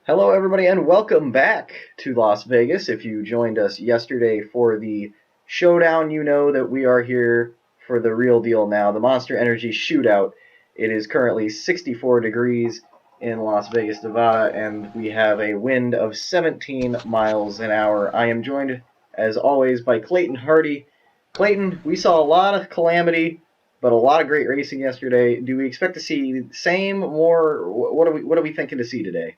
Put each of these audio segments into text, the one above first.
Hello, everybody, and welcome back to Las Vegas. If you joined us yesterday for the showdown, you know that we are here for the real deal now, the Monster Energy Shootout. It is currently 64 degrees in Las Vegas, Nevada, and we have a wind of 17 miles an hour. I am joined, as always, by Clayton Hardy. Clayton, we saw a lot of calamity, but a lot of great racing yesterday. Do we expect to see the same, more? What are we thinking to see today?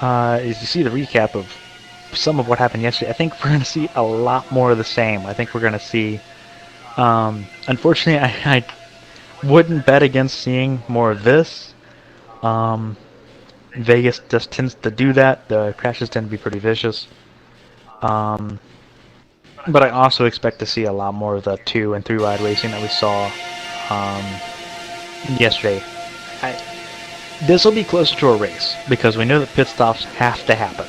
As you see the recap of some of what happened yesterday, I think we're going to see a lot more of the same. I think we're going to see. Unfortunately, I wouldn't bet against seeing more of this. Um, Vegas just tends to do that. The crashes tend to be pretty vicious. Um, but I also expect to see a lot more of the 2 and 3 wide racing that we saw um, yesterday. This will be closer to a race because we know that pit stops have to happen.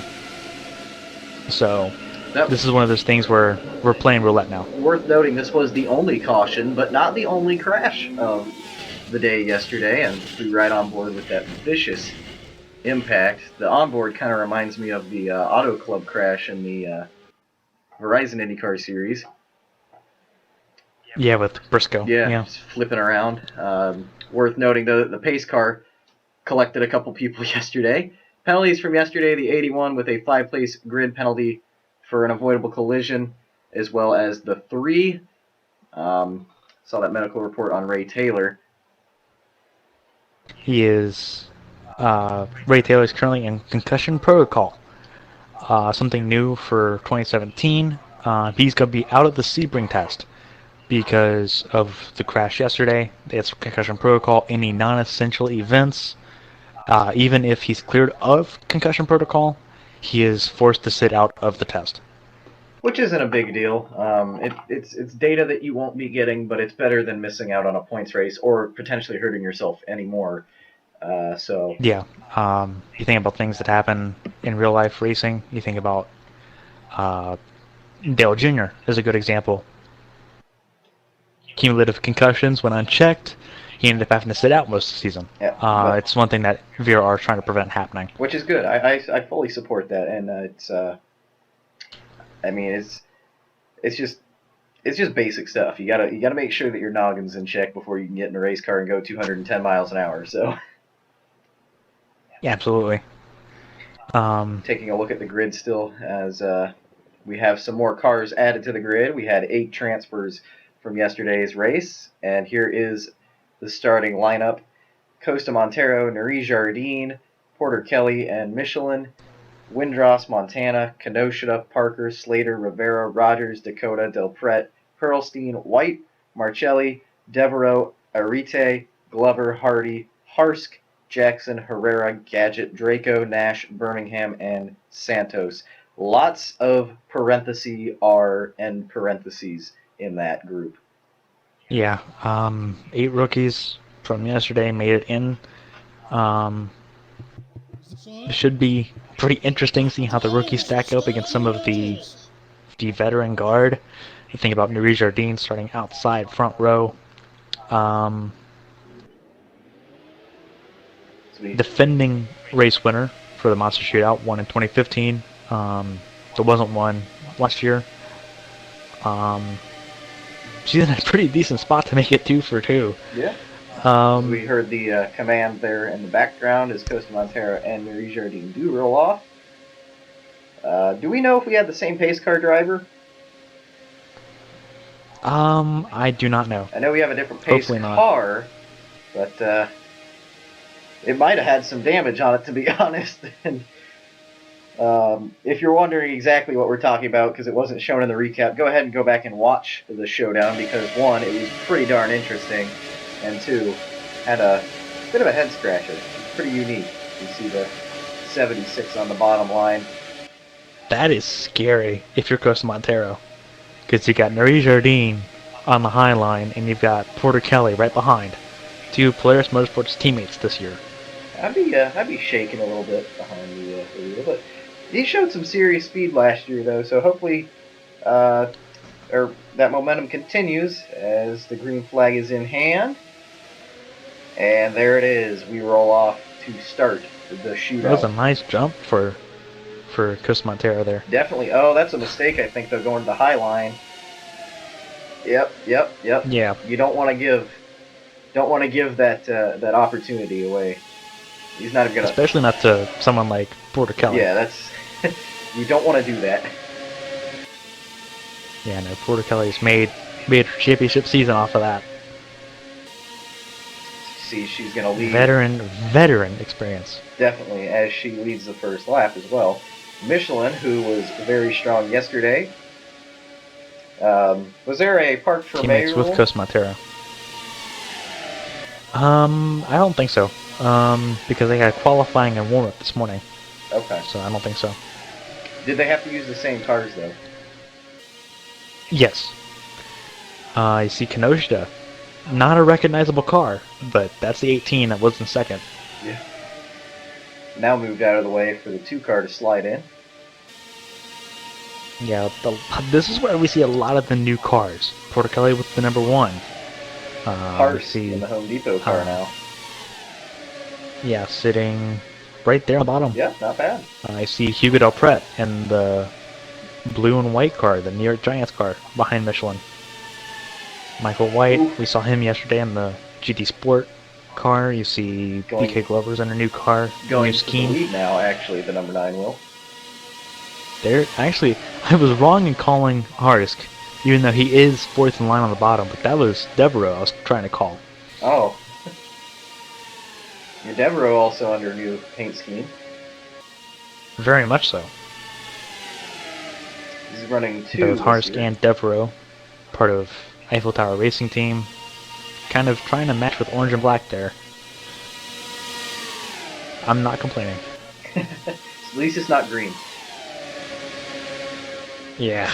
So That this is one of those things where we're playing roulette now. Worth noting, this was the only caution, but not the only crash of the day yesterday, and flew right on board with that vicious impact. The onboard kind of reminds me of the Auto Club crash in the Verizon IndyCar series. Yeah, with Briscoe. Yeah, Yeah. just flipping around. Worth noting, though, the pace car collected a couple people yesterday. Penalties from yesterday, the 81 with a 5-place grid penalty for an avoidable collision, as well as the 3. Saw that medical report on Ray Taylor. He is. Ray Taylor is currently in concussion protocol. Something new for 2017. He's going to be out of the Sebring test because of the crash yesterday. It's concussion protocol. Any non-essential events, even if he's cleared of concussion protocol, he is forced to sit out of the test. Which isn't a big deal. It's data that you won't be getting, but it's better than missing out on a points race or potentially hurting yourself anymore. So Yeah. You think about things that happen in real life racing. You think about uh, Dale Jr. is a good example. Cumulative concussions when unchecked. He ended up having to sit out most of the season. yeah, but It's one thing that VRR is trying to prevent happening. which is good. I fully support that, and it's I mean it's just basic stuff. You gotta make sure that your noggin's in check before you can get in a race car and go 210 miles an hour. So Yeah, absolutely. taking a look at the grid still as we have some more cars added to the grid. We had 8 transfers from yesterday's race, and here is the starting lineup. Costa Montero, Nari Jardine, Porter Kelly, and Michelin. Windross, Montana, Kenosha, Parker, Slater, Rivera, Rogers, Dakota, Del Pret, Perlstein, White, Marcelli, Devereaux, Arite, Glover, Hardy, Harsk, Jackson, Herrera, Gadget, Draco, Nash, Birmingham, and Santos. Lots of parentheses R and parentheses in that group. Yeah. 8 rookies from yesterday made it in. Um, it should be pretty interesting seeing how the rookies stack up against some of the veteran guard. You think about Nuri Jardine starting outside front row. Um, Defending race winner for the Monster Shootout, won in 2015. There wasn't one last year. Um, she's in a pretty decent spot to make it 2 for 2. Yeah. Um, We heard the command there in the background as Costa Montero and Marie Jardine do roll off. Do we know if we had the same pace car driver? I do not know. I know we have a different pace Hopefully not. car, but it might have had some damage on it, to be honest. And if you're wondering exactly what we're talking about, because it wasn't shown in the recap, go ahead and go back and watch the showdown, because 1, it was pretty darn interesting, and 2, had a bit of a head scratcher. It's pretty unique. You see the 76 on the bottom line. That is scary if you're Costa Montero. Because you got Nuri Jardine on the high line, and you've got Porter Kelly right behind. 2 Polaris Motorsports teammates this year. I'd be shaking a little bit behind the wheel, but he showed some serious speed last year, though. So hopefully, or that momentum continues as the green flag is in hand. And there it is. We roll off to start the That was a shootout. nice jump for Chris Montero there. Definitely. Oh, that's a mistake. I think they're going to the high line. Yep, yep, yep. Yeah, You don't want to give that opportunity away. He's not gonna. especially not to someone like Porter Kelly. Yeah, that's. You don't want to do that. Yeah, no, Porter Kelly's made her championship season off of that. See, she's gonna lead Veteran experience. definitely as she leads the first lap as well. Michelin, who was very strong yesterday. Was there a Parc Fermé Teammates with rule? Chris Montero. I don't think so. Because they had qualifying and warm up this morning, Okay. so I don't think so. Did they have to use the same cars though? Yes. You see Kenosha, not a recognizable car, but that's the 18 that was in second. Yeah. Now moved out of the way for the 2 car to slide in. Yeah, this is where we see a lot of the new cars. Porter Kelly with the number 1. We Harsk see, in the Home Depot car now. yeah, sitting right there on the bottom. Yeah, not bad. I see Hugo Del Pret and the blue and white car, the New York Giants car, behind Michelin. Michael White, Oof. we saw him yesterday in the GT Sport car. You see BK Glover's in a new car, Going new to the scheme. lead now, actually, the number 9 will. There, actually, I was wrong in calling Harsk, even though he is 4th in line on the bottom, but that was Devereaux I was trying to call. Oh. Your Devereaux also under new paint scheme. Very much so. He's running 2 Both this Harsk year. and Devereaux, part of Eiffel Tower Racing Team, kind of trying to match with orange and black there. I'm not complaining. At least it's not green. Yeah.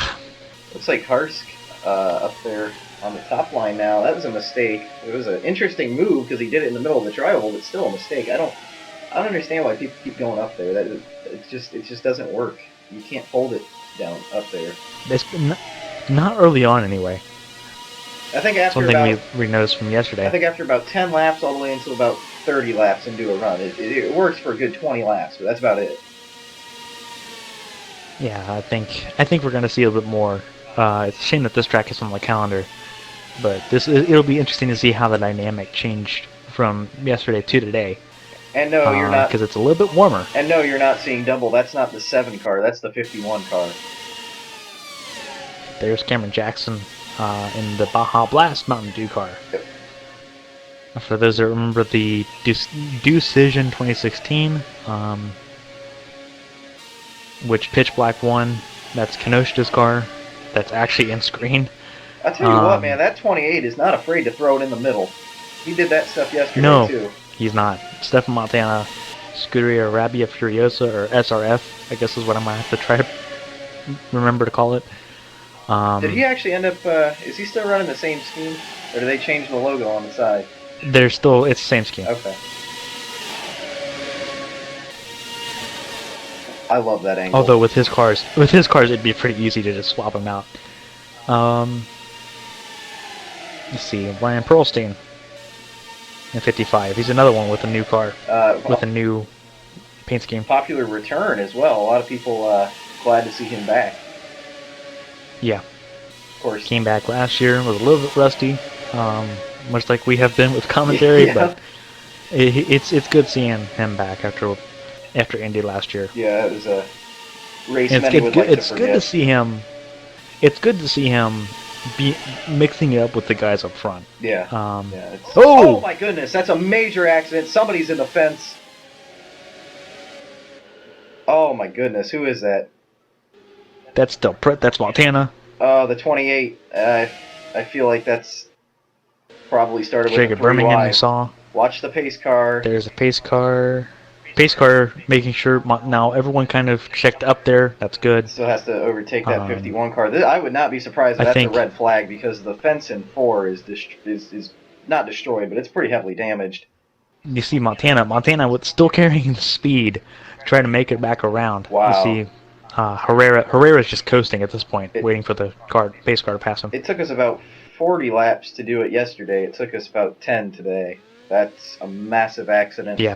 Looks like Harsk up there on the top line now. That was a mistake. It was an interesting move because he did it in the middle of the tri-oval, but still a mistake. I don't understand why people keep going up there. It just doesn't work. You can't hold it down up there. It's not early on anyway. I think after Something about we noticed from yesterday. I think after about 10 laps all the way until about 30 laps into a run, it works for a good 20 laps, but that's about it. Yeah, I think we're gonna see a little bit more. It's a shame that this track is on the calendar, but it'll be interesting to see how the dynamic changed from yesterday to today. And no, you're not, because it's a little bit warmer. and no, you're not seeing double. That's not the 7 car. That's the 51 car. There's Cameron Jackson in the Baja Blast Mountain Dew car. Yep. For those that remember the Decision 2016, which Pitch Black won, that's Kenosha's car. That's actually in screen. I'll tell you what, man, that 28 is not afraid to throw it in the middle. He did that stuff yesterday, too. He's not. Stefan Montana, Scuderia Rabbia Furiosa, or SRF, I guess is what I'm going to have to try to remember to call it. Did he actually end up, is he still running the same scheme? Or did they change the logo on the side? It's the same scheme. Okay. I love that angle. Although with his cars, it'd be pretty easy to just swap them out. Let's see, Ryan Perlstein in 55. He's another one with a new car, with a new paint scheme. Popular return as well. A lot of people glad to see him back. Yeah. Of course. Came back last year, was a little bit rusty, much like we have been with commentary, Yeah. but it's good seeing him back after Indy last year. Yeah, it was a race And many would like to it's forget. good to see him. It's good to see him be mixing it up with the guys up front. Yeah. Oh! Oh my goodness, that's a major accident. Somebody's in the fence. Oh my goodness, who is that? That's Del Pret. That's Montana. The 28. I feel like that's probably started with Jacob a 3Y. Birmingham, you saw. Watch the pace car. There's a pace car. Pace car making sure now everyone kind of checked up there. That's good. Still has to overtake that 51 car. I would not be surprised if that's a red flag because the fence in 4 is not destroyed, but it's pretty heavily damaged. You see Montana with still carrying the speed, trying to make it back around. Wow. You see Herrera's just coasting at this point, waiting for the pace car to pass him. It took us about 40 laps to do it yesterday. It took us about 10 today. That's a massive accident. Yeah.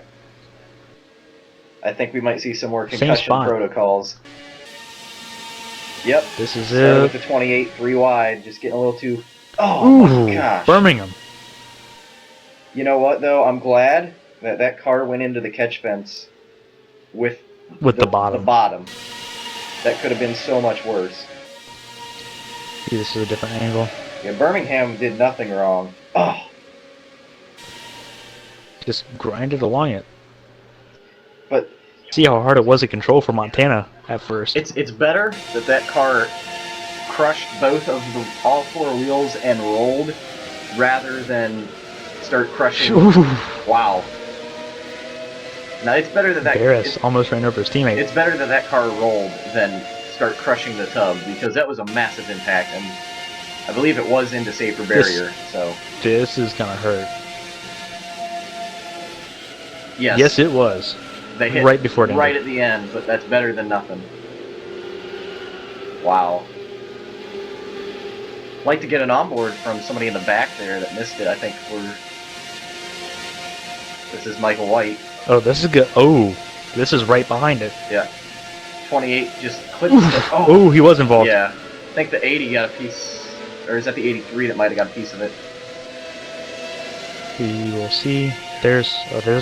I think we might see some more Same concussion spot. protocols. Yep. This is Started with it. the 28, 3 wide, just getting a little too. Oh my Ooh, gosh. Birmingham. You know what though? I'm glad that that car went into the catch fence with With the the bottom. bottom. That could have been so much worse. See, this is a different angle. Yeah, Birmingham did nothing wrong. Oh, Just grinded along it. but See how hard it was to control for Montana at first. it's better that that car crushed both of the all four wheels and rolled rather than start crushing. Ooh. Wow. Now it's better that Barris almost ran over his teammate. it's better that that car rolled than start crushing the tub because that was a massive impact and I believe it was into safer barrier. So This is gonna hurt. yes, Yes, it was. they hit right before it ended. right at the end, but that's better than nothing. Wow. Like to get an onboard from somebody in the back there that missed it. I think this is Michael White. Oh, this is good. Oh, this is right behind it. Yeah. 28 just clipped it. Oh, he was involved. Yeah. I think the 80 got a piece, or is that the 83 that might have got a piece of it? We will see. There's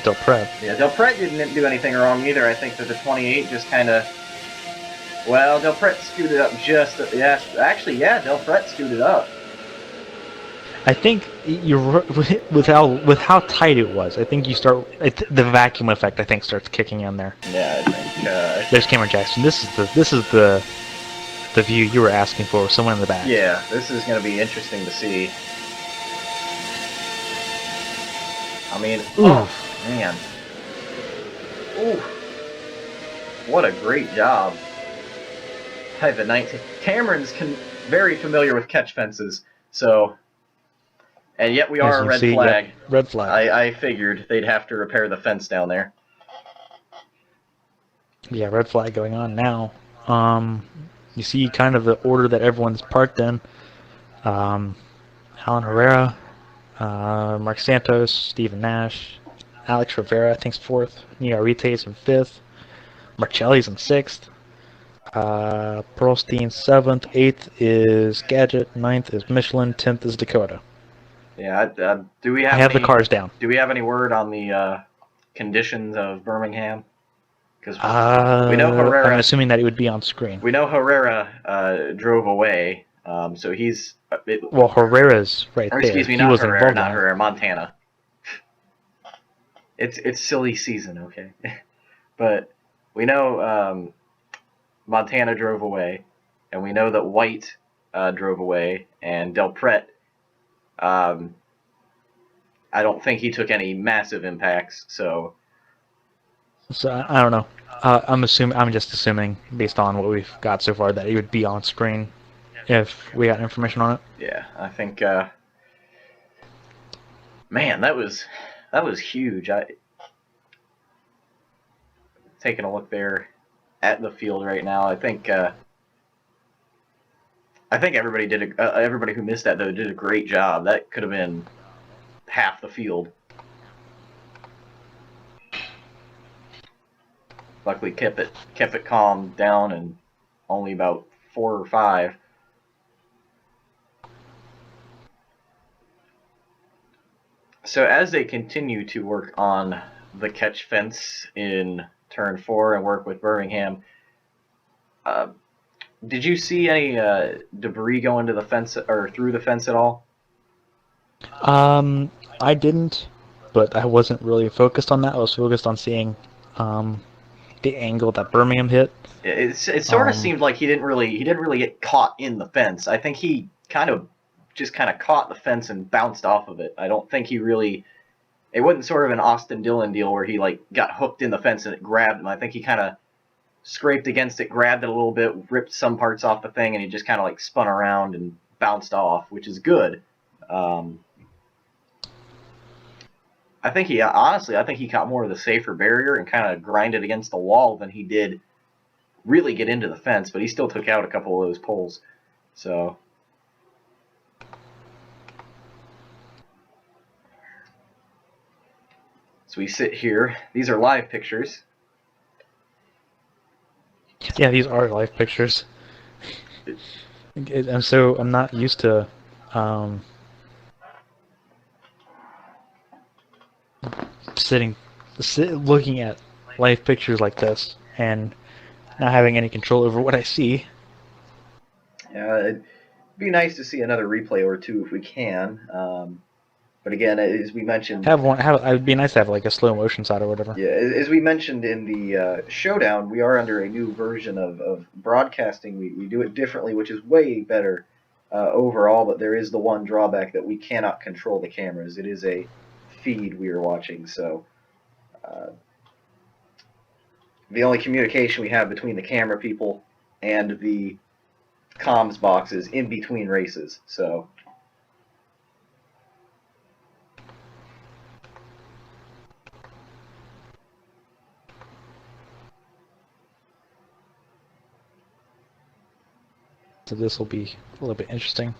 Del Pret. Yeah, Del Pret didn't do anything wrong either. I think that the 28 just kind of. Well, Del Pret scooted up just. Yeah, actually, yeah, Del Pret scooted up. I think you're with how tight it was. I think you start the vacuum effect. I think starts kicking in there. Yeah, I think. There's Cameron Jackson. This is the view you were asking for. Someone in the back. Yeah, this is going to be interesting to see. I mean, oh man, ooh, what a great job! Hey, the 19 Cameron's very familiar with catch fences, so. And yet we are a red flag. Yep, red flag. I figured they'd have to repair the fence down there. Yeah, red flag going on now. You see kind of the order that everyone's parked in. Alan Herrera, Mark Santos, Steven Nash, Alex Rivera, I think's fourth. Niarite's in fifth. Marcelli's in sixth. Pearlstein seventh. Eighth is Gadget. Ninth is Michelin. 10th is Dakota. Yeah, do we have? I have the cars down. Do we have any word on the conditions of Birmingham? Because we know Herrera. I'm assuming that it would be on screen. We know Herrera drove away, so he's. Well, Herrera's right or there. excuse me, He not wasn't Herrera, involved not in it. Herrera, Montana. It's silly season, okay, but we know Montana drove away, and we know that White drove away, and Del Pret. I don't think he took any massive impacts, so. So I don't know. I'm just assuming based on what we've got so far that it would be on screen if we got information on it. Yeah, I think. Man, that was huge. Taking a look there at the field right now, I think everybody did everybody who missed that though did a great job. That could have been half the field. Luckily kept it calm down and only about 4 or 5. So as they continue to work on the catch fence in turn 4 and work with Birmingham, did you see any debris go into the fence or through the fence at all? I didn't, but I wasn't really focused on that. I was focused on seeing the angle that Birmingham hit. It sort of seemed like he didn't really get caught in the fence. I think he just kind of caught the fence and bounced off of it. I don't think he really. It wasn't sort of an Austin Dillon deal where he like got hooked in the fence and it grabbed him. I think he kind of scraped against it, grabbed it a little bit, ripped some parts off the thing, and he just kind of like spun around and bounced off, which is good. I think he caught more of the safer barrier and kind of grinded against the wall than he did really get into the fence, but he still took out a couple of those poles. So we sit here. These are live pictures. Yeah, these are live pictures. I'm not used to um, sitting, looking at live pictures like this and not having any control over what I see. It'd be nice to see another replay or two if we can. But again, as we mentioned, Have one. Have. It'd be nice to have like a slow motion shot or whatever. yeah, as we mentioned in the showdown, we are under a new version of broadcasting. We do it differently, which is way better overall. But there is the one drawback that we cannot control the cameras. It is a feed we are watching, so uh, the only communication we have between the camera people and the comms boxes in between races. So So this will be a little bit interesting.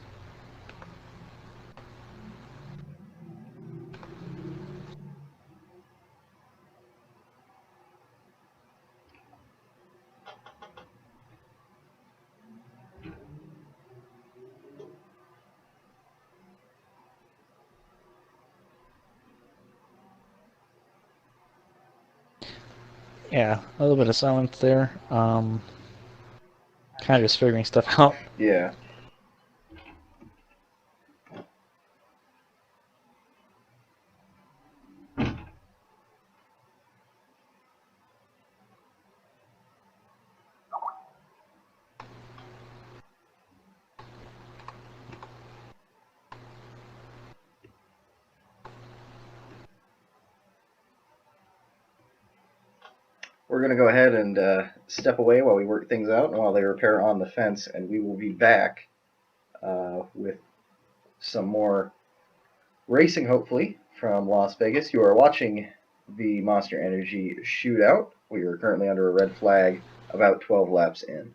Yeah, a little bit of silence there. Kind of just figuring stuff out. yeah. We're going to go ahead and step away while we work things out and while they repair on the fence, and we will be back with some more racing, hopefully, from Las Vegas. You are watching the Monster Energy Shootout. We are currently under a red flag, about 12 laps in.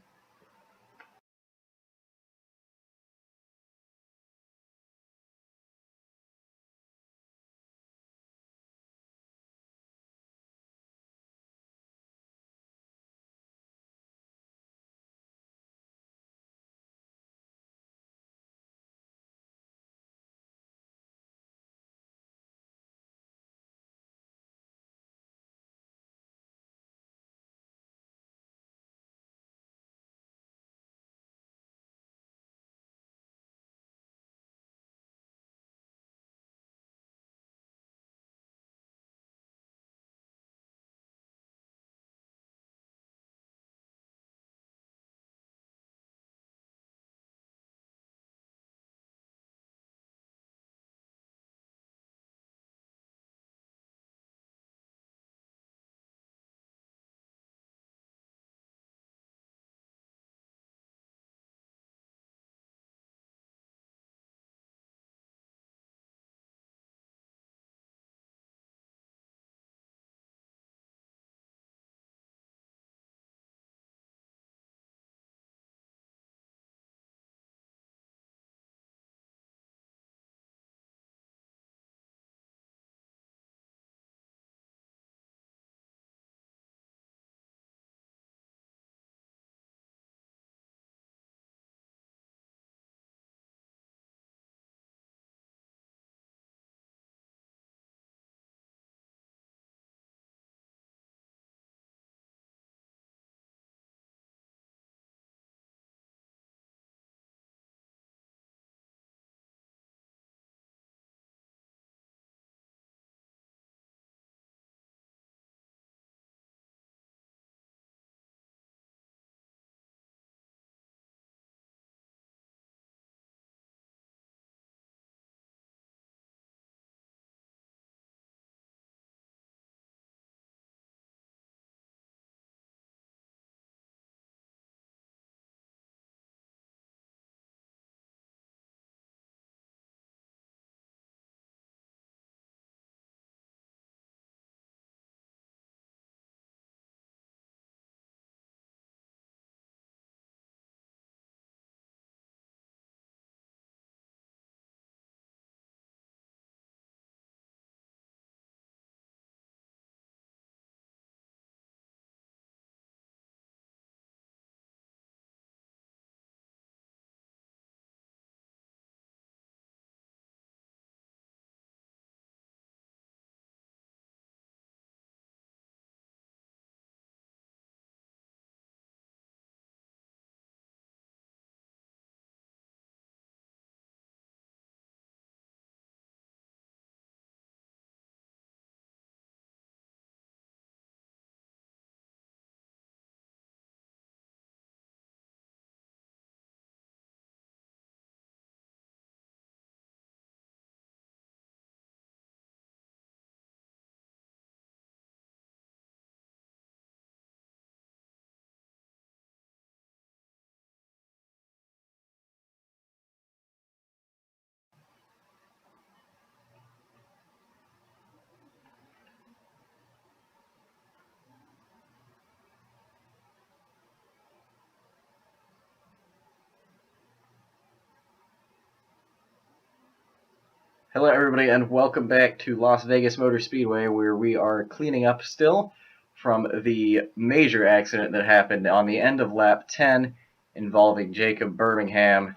Hello, everybody, and welcome back to Las Vegas Motor Speedway, where we are cleaning up still from the major accident that happened on the end of lap 10 involving Jacob Birmingham,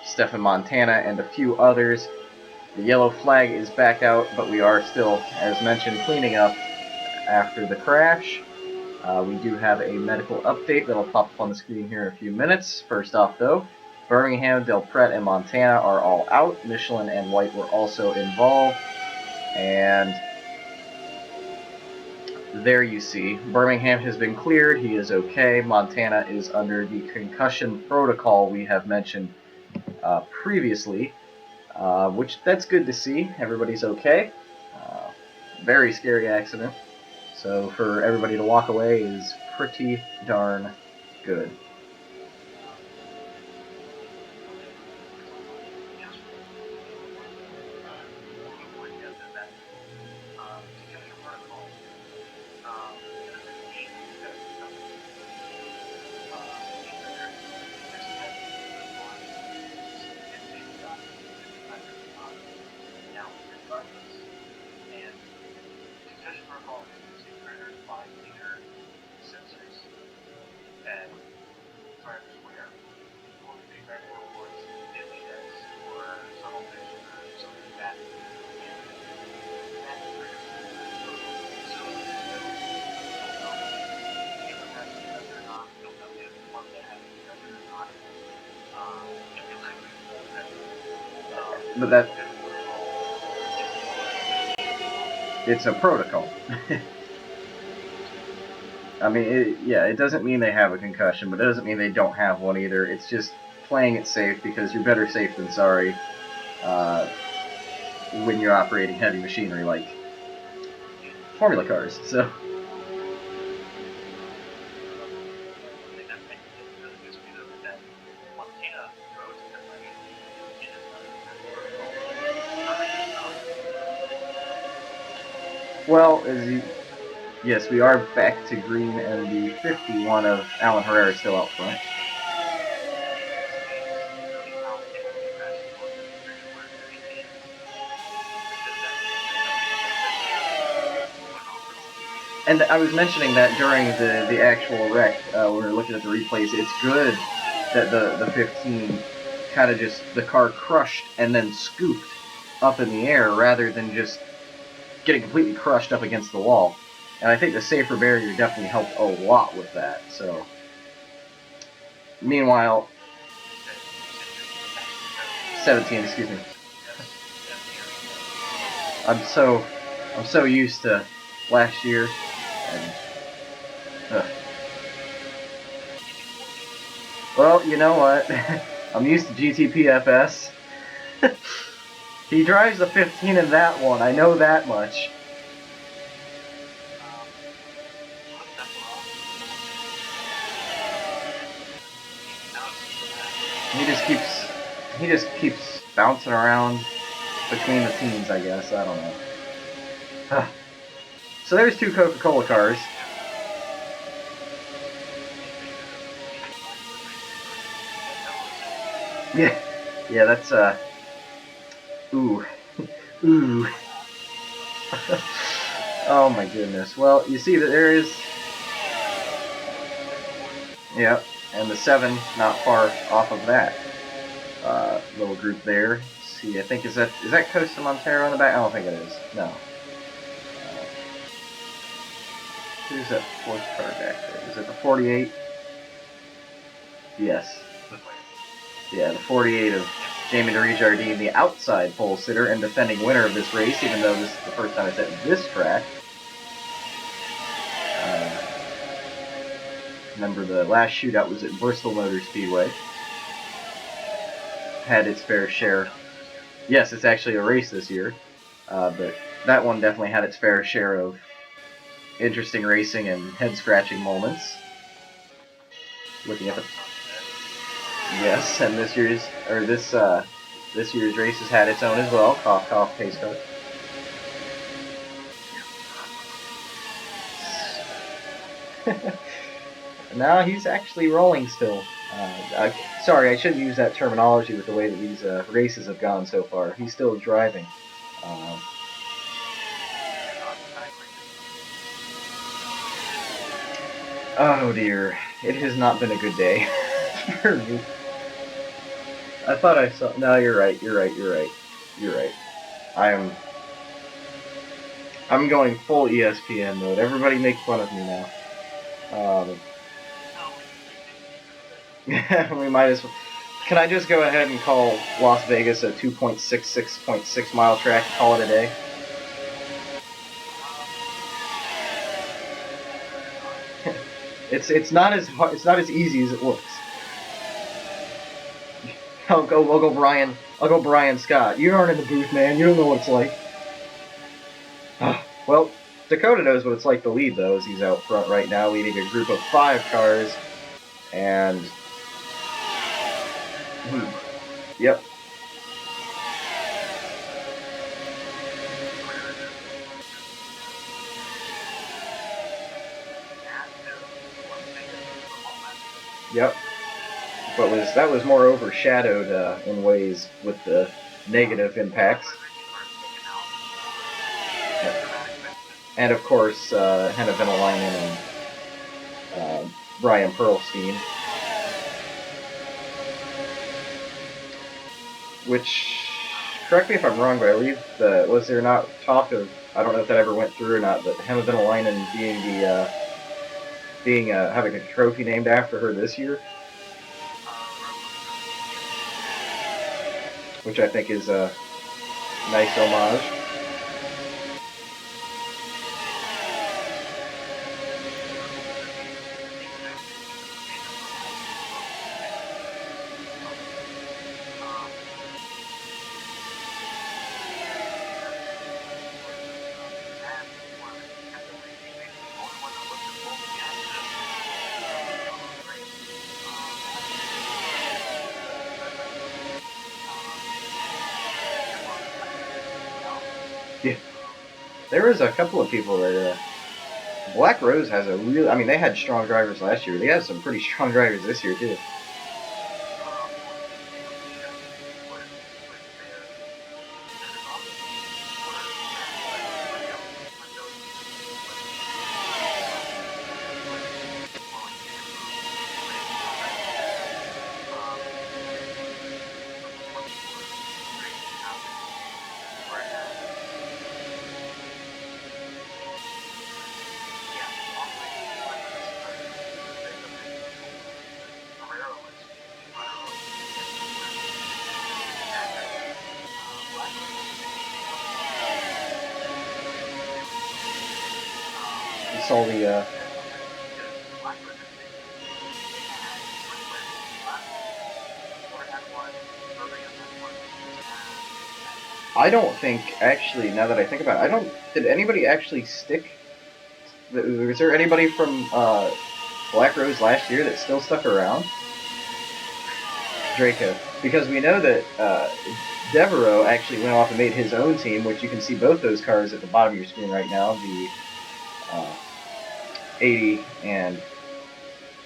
Stefan Montana, and a few others. The yellow flag is back out, but we are still, as mentioned, cleaning up after the crash. We do have a medical update that'll pop up on the screen here in a few minutes. First off, though, Birmingham, Del Pret, and Montana are all out. Michelin and White were also involved. And there you see, Birmingham has been cleared. He is okay. Montana is under the concussion protocol we have mentioned previously, which that's good to see. Everybody's okay. Very scary accident. So for everybody to walk away is pretty darn good. But that it's a protocol. I mean, it doesn't mean they have a concussion, but it doesn't mean they don't have one either. It's just playing it safe because you're better safe than sorry when you're operating heavy machinery like Formula cars. So. Well, yes, we are back to green, and the 51 of Alan Herrera is still out front. And I was mentioning that during the actual wreck, when we were looking at the replays, it's good that the 15 kind of just, the car crushed and then scooped up in the air rather than just getting completely crushed up against the wall. And I think the safer barrier definitely helped a lot with that. So, meanwhile, 17, excuse me. I'm so used to last year. And, well, you know what? I'm used to GTPFS. He drives the 15 in that one. I know that much. He just keeps bouncing around between the teams, I guess. I don't know. So there's two Coca-Cola cars. Yeah, that's ooh, ooh. Oh my goodness. Well, you see that there is, yeah, and the 7 not far off of that little group there. Let's see, I think is that Costa Montero in the back? I don't think it is. No. Who's that fourth car back there? Is it the 48? Yes. Yeah, the 48 of Jamie Jardine, the outside pole sitter and defending winner of this race, even though this is the first time it's at this track. Remember, the last shootout was at Bristol Motor Speedway. Had its fair share. Yes, it's actually a race this year, but that one definitely had its fair share of interesting racing and head-scratching moments. Looking at the yes, and this year's race has had its own as well. Cough, cough, pace car. Now he's actually rolling still. Sorry, I shouldn't use that terminology with the way that these races have gone so far. He's still driving. Oh dear, it has not been a good day for me. I thought I saw. No, you're right. You're right. You're right. You're right. I'm going full ESPN mode. Everybody make fun of me now. We might as well. Can I just go ahead and call Las Vegas a 2.66.6 mile track? Call it a day. It's not as hard, it's not as easy as it looks. I'll go Brian. I'll go Brian Scott. You aren't in the booth, man. You don't know what it's like. Well, Dakota knows what it's like to lead, though, as he's out front right now, leading a group of 5 cars. And yep. Yep. But that was more overshadowed in ways with the negative impacts. And of course, Henna Venäläinen and Brian Perlstein. Which, correct me if I'm wrong, but I believe was there not talk of, I don't know if that ever went through or not, but Henna Venäläinen having a trophy named after her this year, which I think is a nice homage. Yeah, there was a couple of people that Black Rose has a real. I mean, they had strong drivers last year. They have some pretty strong drivers this year too. You saw the. I don't think actually. Now that I think about it, I don't. Did anybody actually stick? Was there anybody from Black Rose last year that still stuck around? Draco, because we know that Devereaux actually went off and made his own team, which you can see both those cars at the bottom of your screen right now, the 80 and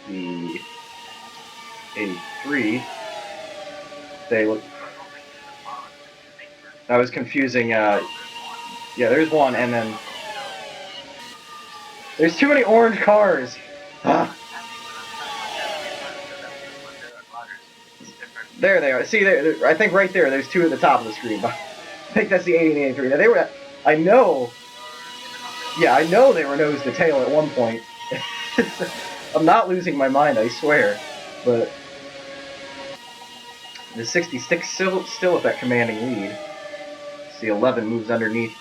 the 83. They look. I was confusing. Yeah, there's one, and then there's too many orange cars. There they are. See, there. I think right there. There's 2 at the top of the screen. I think that's the 80 and 83. Now they were. I know. Yeah, I know they were nose to tail at one point. I'm not losing my mind, I swear. But the 66 still with that commanding lead. The 11 moves underneath.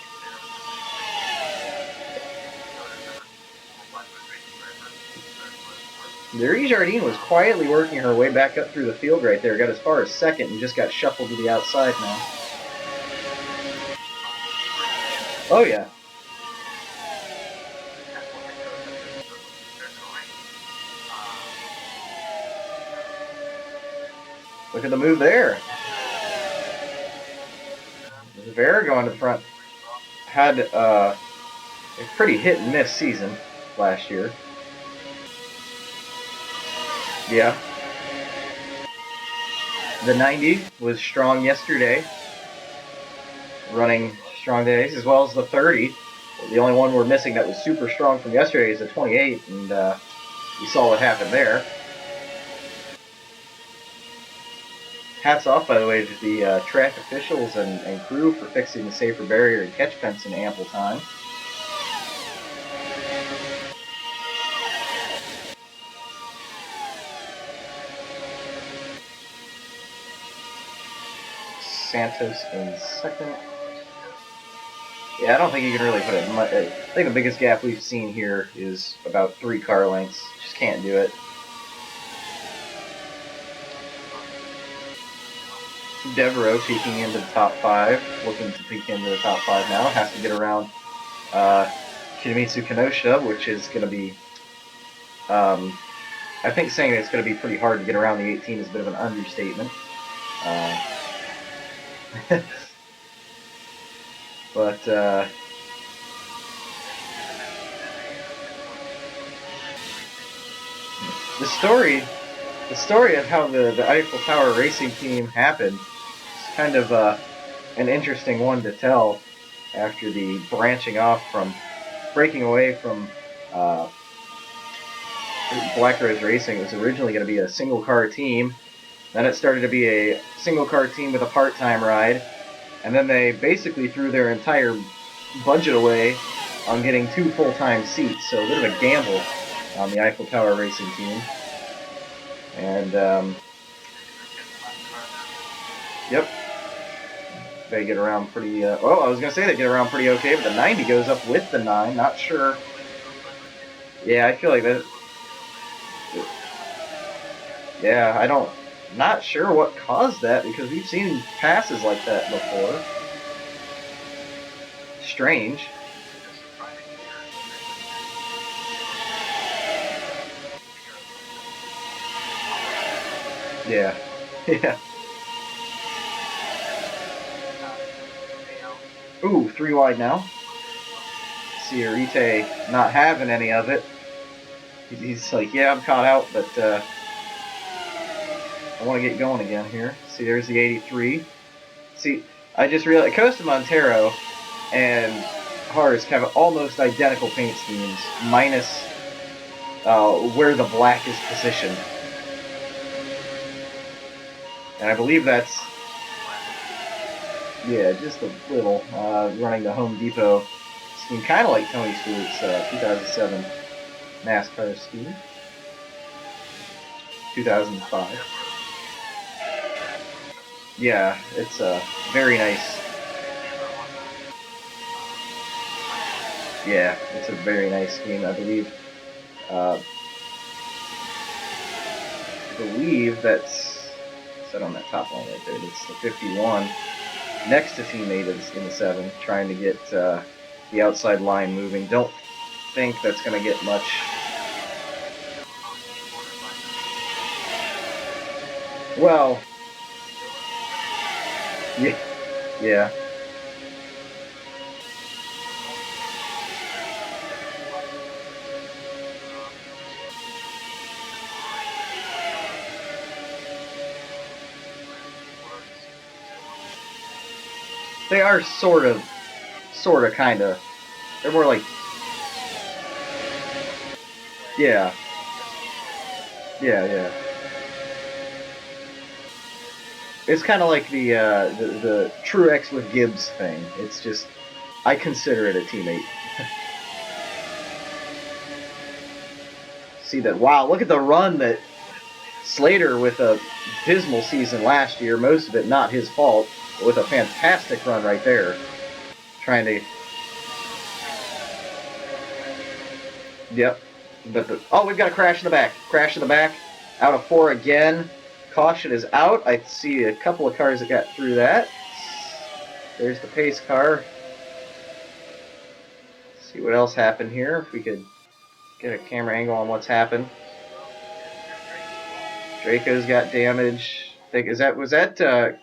Marie Jardine was quietly working her way back up through the field right there. Got as far as second and just got shuffled to the outside now. Oh, yeah. Look at the move there. Vera going to front. Had a pretty hit and miss season last year. Yeah. The 90 was strong yesterday, running strong days, as well as the 30. The only one we're missing that was super strong from yesterday is the 28, and you saw what happened there. Hats off, by the way, to the track officials and crew for fixing the safer barrier and catch fence in ample time. Santos in second. Yeah, I don't think you can really put it much. I think the biggest gap we've seen here is about 3 car lengths. Just can't do it. Devereaux peeking into the top 5, looking to peek into the top 5 now. Has to get around Kinemitsu Kenosha, which is going to be, I think saying that it's going to be pretty hard to get around the 18 is a bit of an understatement. But the story of how the Eiffel Tower racing team happened is kind of an interesting one to tell after the breaking away from Black Rose Racing. It was originally going to be a single car team. Then it started to be a single car team with a part-time ride. And then they basically threw their entire budget away on getting 2 full-time seats. So a bit of a gamble on the Eiffel Tower Racing team. And, yep. They get around pretty, I was going to say they get around pretty okay, but the 90 goes up with the 9. Not sure. Yeah, I feel like that. Yeah, not sure what caused that, because we've seen passes like that before. Strange. Yeah. Yeah. Ooh, 3 wide now. See Arite not having any of it. He's like, yeah, I'm caught out, but I want to get going again here. See, there's the 83. See, I just realized Costa Montero and Harz have almost identical paint schemes, minus where the black is positioned. And I believe that's, yeah, just a little, running the Home Depot scheme, kind of like Tony Stewart's 2007 NASCAR scheme. 2005. Yeah, it's a very nice. Yeah, it's a very nice scheme. I believe that's set on that top line right there. That's the 51 next to teammate in the 7, trying to get the outside line moving. Don't think that's going to get much. Well, yeah, yeah. They are sort of, kind of. They're more like, yeah, yeah. It's kind of like the Truex with Gibbs thing. It's just, I consider it a teammate. See that? Wow, look at the run that Slater, with a dismal season last year, most of it not his fault, but with a fantastic run right there. Trying to. Yep. Oh, we've got a crash in the back. Crash in the back. Out of 4 again. Caution is out. I see a couple of cars that got through that. There's the pace car. See what else happened here. If we could get a camera angle on what's happened. Draco's got damage. Was that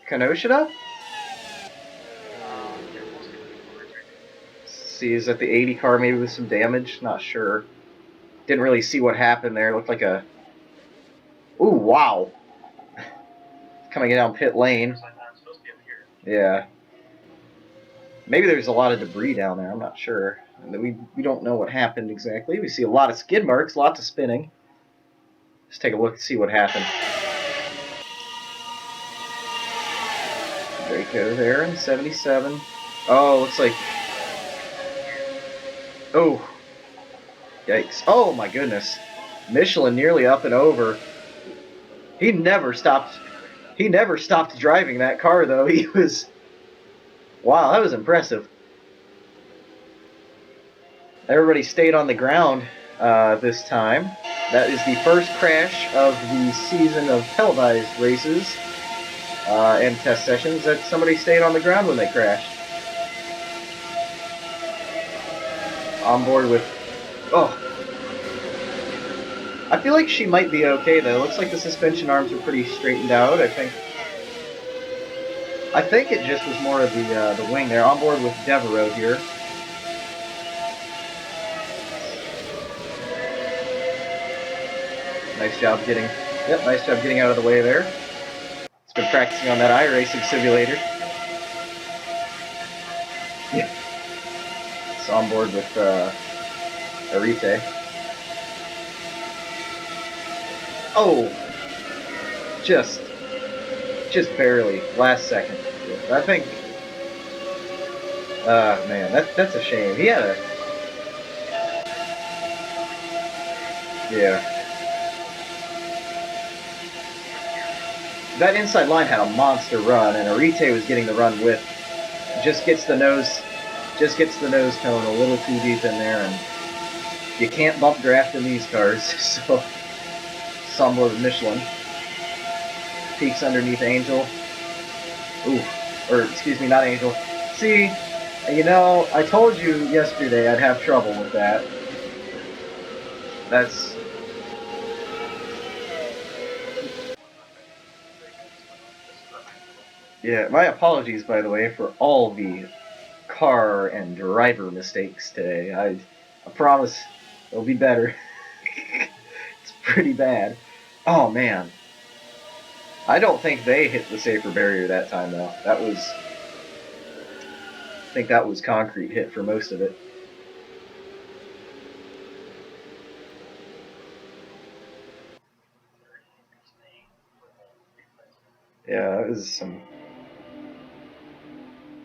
Kenosha? See, is that the 80 car maybe with some damage? Not sure. Didn't really see what happened there. It looked like a. Ooh, wow. coming down pit lane. Yeah. Maybe there's a lot of debris down there. I'm not sure. We don't know what happened exactly. We see a lot of skid marks, lots of spinning. Let's take a look and see what happened. Draco there in 77. Oh, looks like... Oh. Yikes. Oh, my goodness. Michelin nearly up and over. He never stopped driving that car, though. He was... Wow, that was impressive. Everybody stayed on the ground this time. That is the first crash of the season of televised races and test sessions that somebody stayed on the ground when they crashed. On board with... Oh. I feel like she might be okay, though. Looks like the suspension arms are pretty straightened out, I think. I think it just was more of the wing there. On board with Devereaux here. Nice job getting out of the way there. He's been practicing on that iRacing simulator. Yeah. It's on board with Arite. Oh! Just barely. Last second. I think... man, that's a shame. He had a... Yeah. That inside line had a monster run, and Arite was getting the run with. Just gets the nose cone a little too deep in there, and you can't bump draft in these cars. So, somewhat of Michelin. Peaks underneath Angel. Ooh, or excuse me, not Angel. See, you know, I told you yesterday I'd have trouble with that. That's... Yeah, my apologies, by the way, for all the car and driver mistakes today. I promise it'll be better. It's pretty bad. Oh, man. I don't think they hit the safer barrier that time, though. I think that was concrete hit for most of it. Yeah, it was some...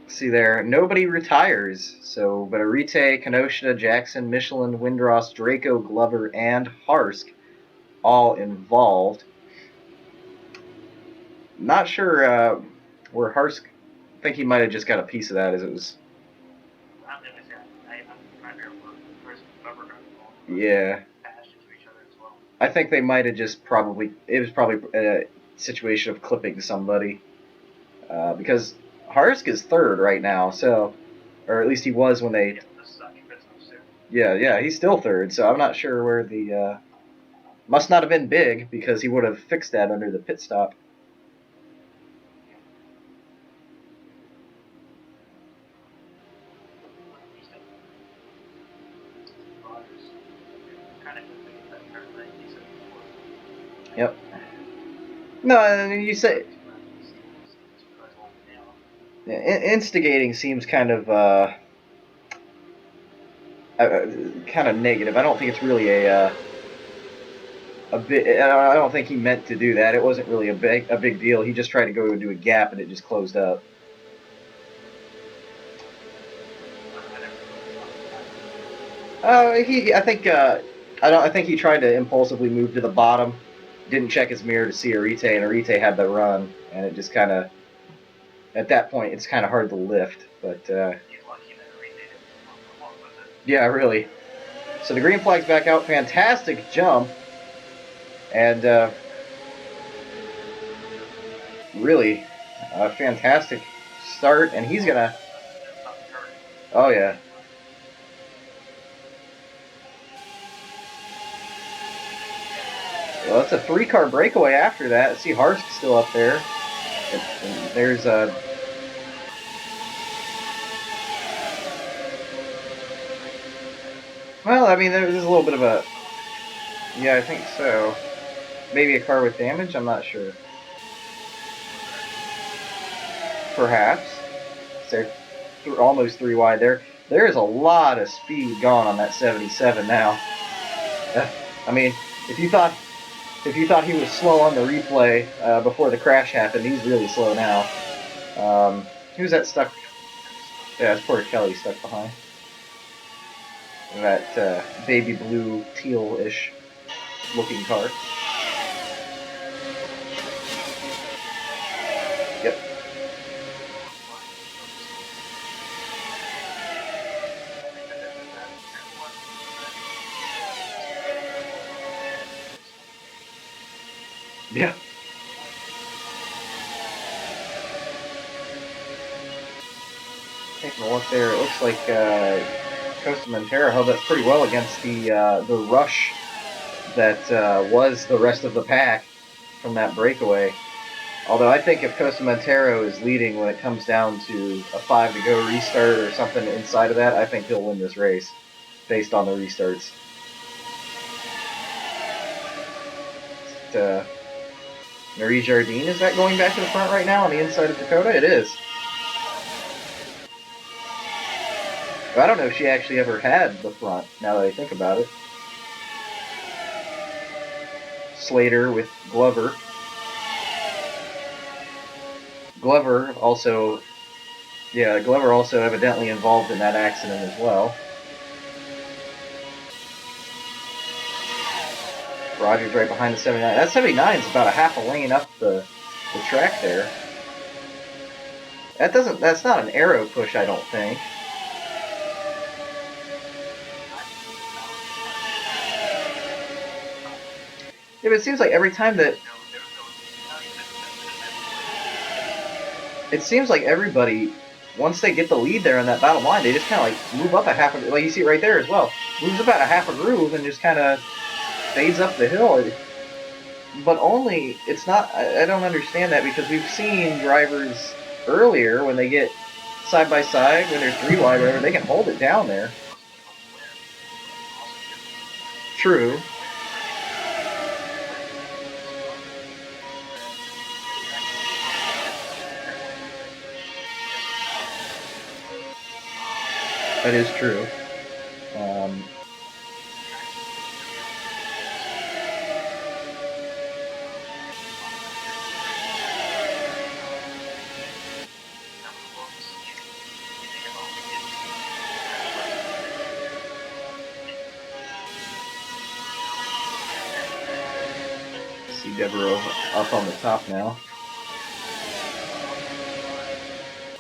See there, nobody retires. So, but Arite, Kenosha, Jackson, Michelin, Windross, Draco, Glover, and Harsk all involved. Not sure where Harsk... I think he might have just got a piece of that as it was... Yeah. I think they might have just probably... It was probably a situation of clipping somebody. Because Harsk is third right now, so... Or at least he was when they... Yeah, he's still third, so I'm not sure where the... Must not have been big, because he would have fixed that under the pit stop. Yep. No, you say... Instigating seems kind of negative. I don't think it's really a bit. I don't think he meant to do that. It wasn't really a big deal. He just tried to go into a gap and it just closed up. I think he tried to impulsively move to the bottom. Didn't check his mirror to see Arite, and Arite had the run, and it just kind of... At that point, it's kind of hard to lift, but... Yeah, really. So the green flag's back out. Fantastic jump. And really a fantastic start. And he's going to... Oh, yeah. Well, it's a 3-car breakaway after that. See, Harsk's still up there. And there's a... Well, I mean, there's a little bit of a... Yeah, I think so. Maybe a car with damage? I'm not sure. perhaps. They're almost 3 wide. There is a lot of speed gone on that 77 now. I mean, if you thought he was slow on the replay before the crash happened, he's really slow now. Who's that stuck? Yeah, it's Porter Kelly stuck behind. That baby blue teal-ish looking car. Yep. Yeah. Taking a look there, it looks like Costa Montero held up pretty well against the rush that was the rest of the pack from that breakaway. Although I think if Costa Montero is leading when it comes down to a 5 to go restart or something inside of that, I think he'll win this race based on the restarts. Marie Jardine, is that going back to the front right now on the inside of Dakota? It is. I don't know if she actually ever had the front, now that I think about it. Slater with Glover. Glover also evidently involved in that accident as well. Rogers right behind the 79. That 79 is about a half a lane up the track there. That's not an arrow push, I don't think. Yeah, but it seems like every time that it seems like everybody, once they get the lead there on that bottom line, they just kind of like move up a half a, like you see it right there as well, moves about a half a groove and just kind of fades up the hill. But only, it's not, I don't understand that, because we've seen drivers earlier when they get side by side, when they're 3 wide, whatever, they can hold it down there. True. That is true. See Devereaux up on the top now.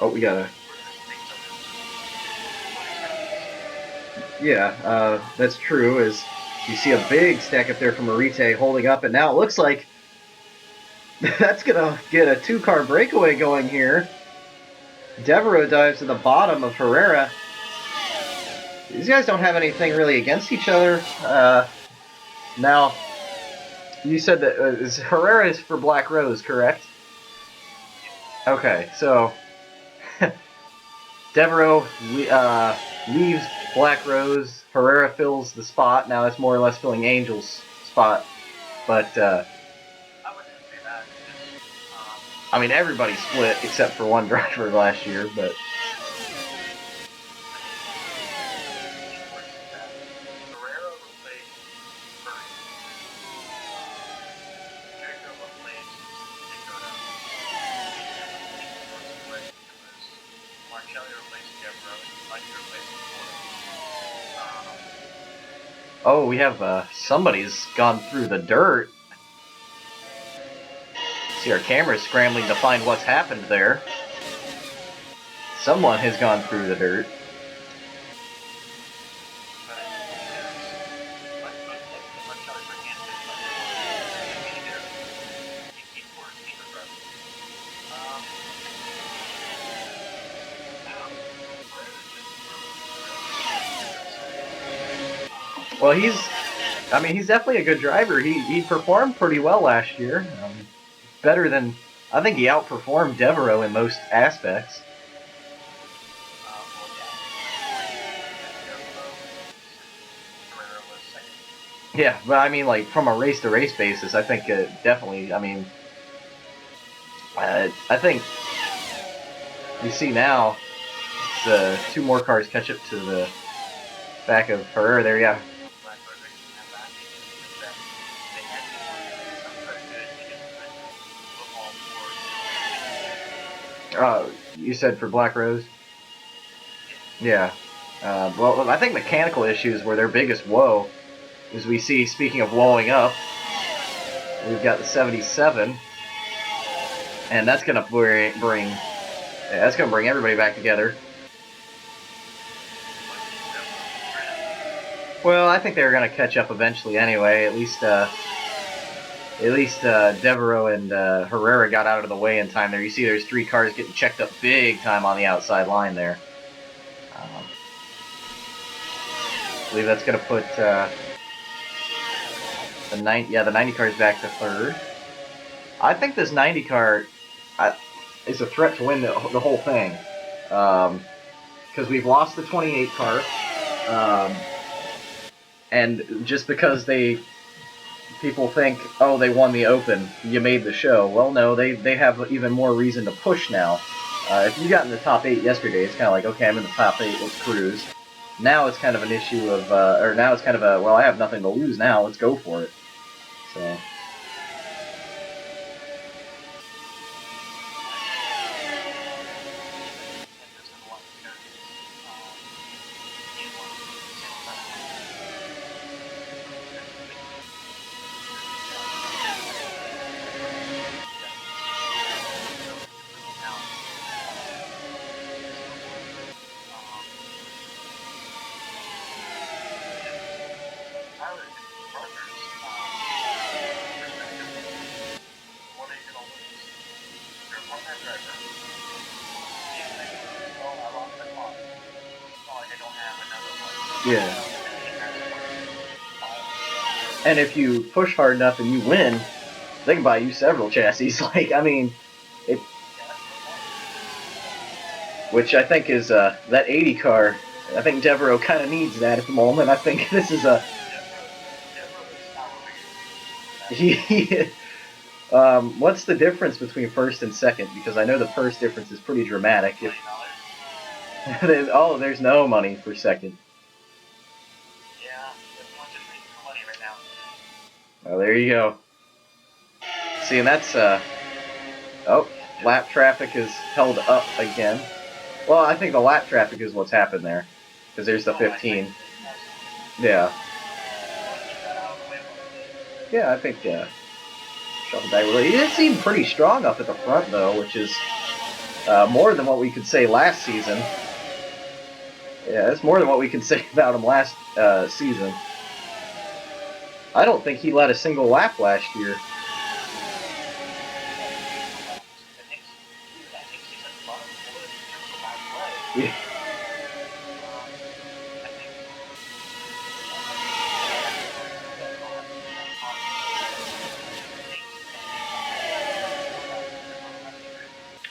Oh, we got a... Yeah, that's true, as you see a big stack up there from Marite holding up, and now it looks like that's going to get a 2-car breakaway going here. Devereaux dives to the bottom of Herrera. These guys don't have anything really against each other. Now, you said that Herrera is for Black Rose, correct? Okay, so Devereaux leaves Black Rose. Herrera fills the spot. Now it's more or less filling Angel's spot. But, I mean, everybody split except for one driver last year, but... Oh, we have somebody's gone through the dirt. See our cameras scrambling to find what's happened there. Someone has gone through the dirt. Well, he's definitely a good driver. He performed pretty well last year. Better than, I think he outperformed Devereaux in most aspects. Yeah, but I mean, like, from a race-to-race basis, I think definitely, I mean, I think You see now, the two more cars catch up to the back of her. There, yeah. You said for Black Rose? Yeah. Well, I think mechanical issues were their biggest woe. As we see, speaking of blowing up, we've got the 77, and that's gonna bring everybody back together. Well, I think they were gonna catch up eventually anyway. Devereaux and Herrera got out of the way in time there. You see, there's three cars getting checked up big time on the outside line there. I believe that's gonna put the 90 cars back to third. I think this 90 car is a threat to win the whole thing, because we've lost the 28 car, and just because people think, oh, they won the Open, you made the show. Well, no, they have even more reason to push now. If you got in the top 8 yesterday, it's kind of like, okay, I'm in the top 8, let's cruise. Now it's kind of an issue of, or now it's kind of a, well, I have nothing to lose now, let's go for it. So. Yeah. And if you push hard enough and you win, they can buy you several chassis. Like, I mean, it, which I think is that 80 car. I think Devereaux kind of needs that at the moment. I think this is a what's the difference between first and second? Because I know the first difference is pretty dramatic. If, there's no money for second. Oh, there you go. See, and that's lap traffic is held up again. Well, I think the lap traffic is what's happened there, because there's the 15. Yeah. Yeah, I think shuffle back. It did seem pretty strong up at the front though, which is more than what we could say last season. Yeah, it's more than what we could say about him last season. I don't think he led a single lap last year. Yeah.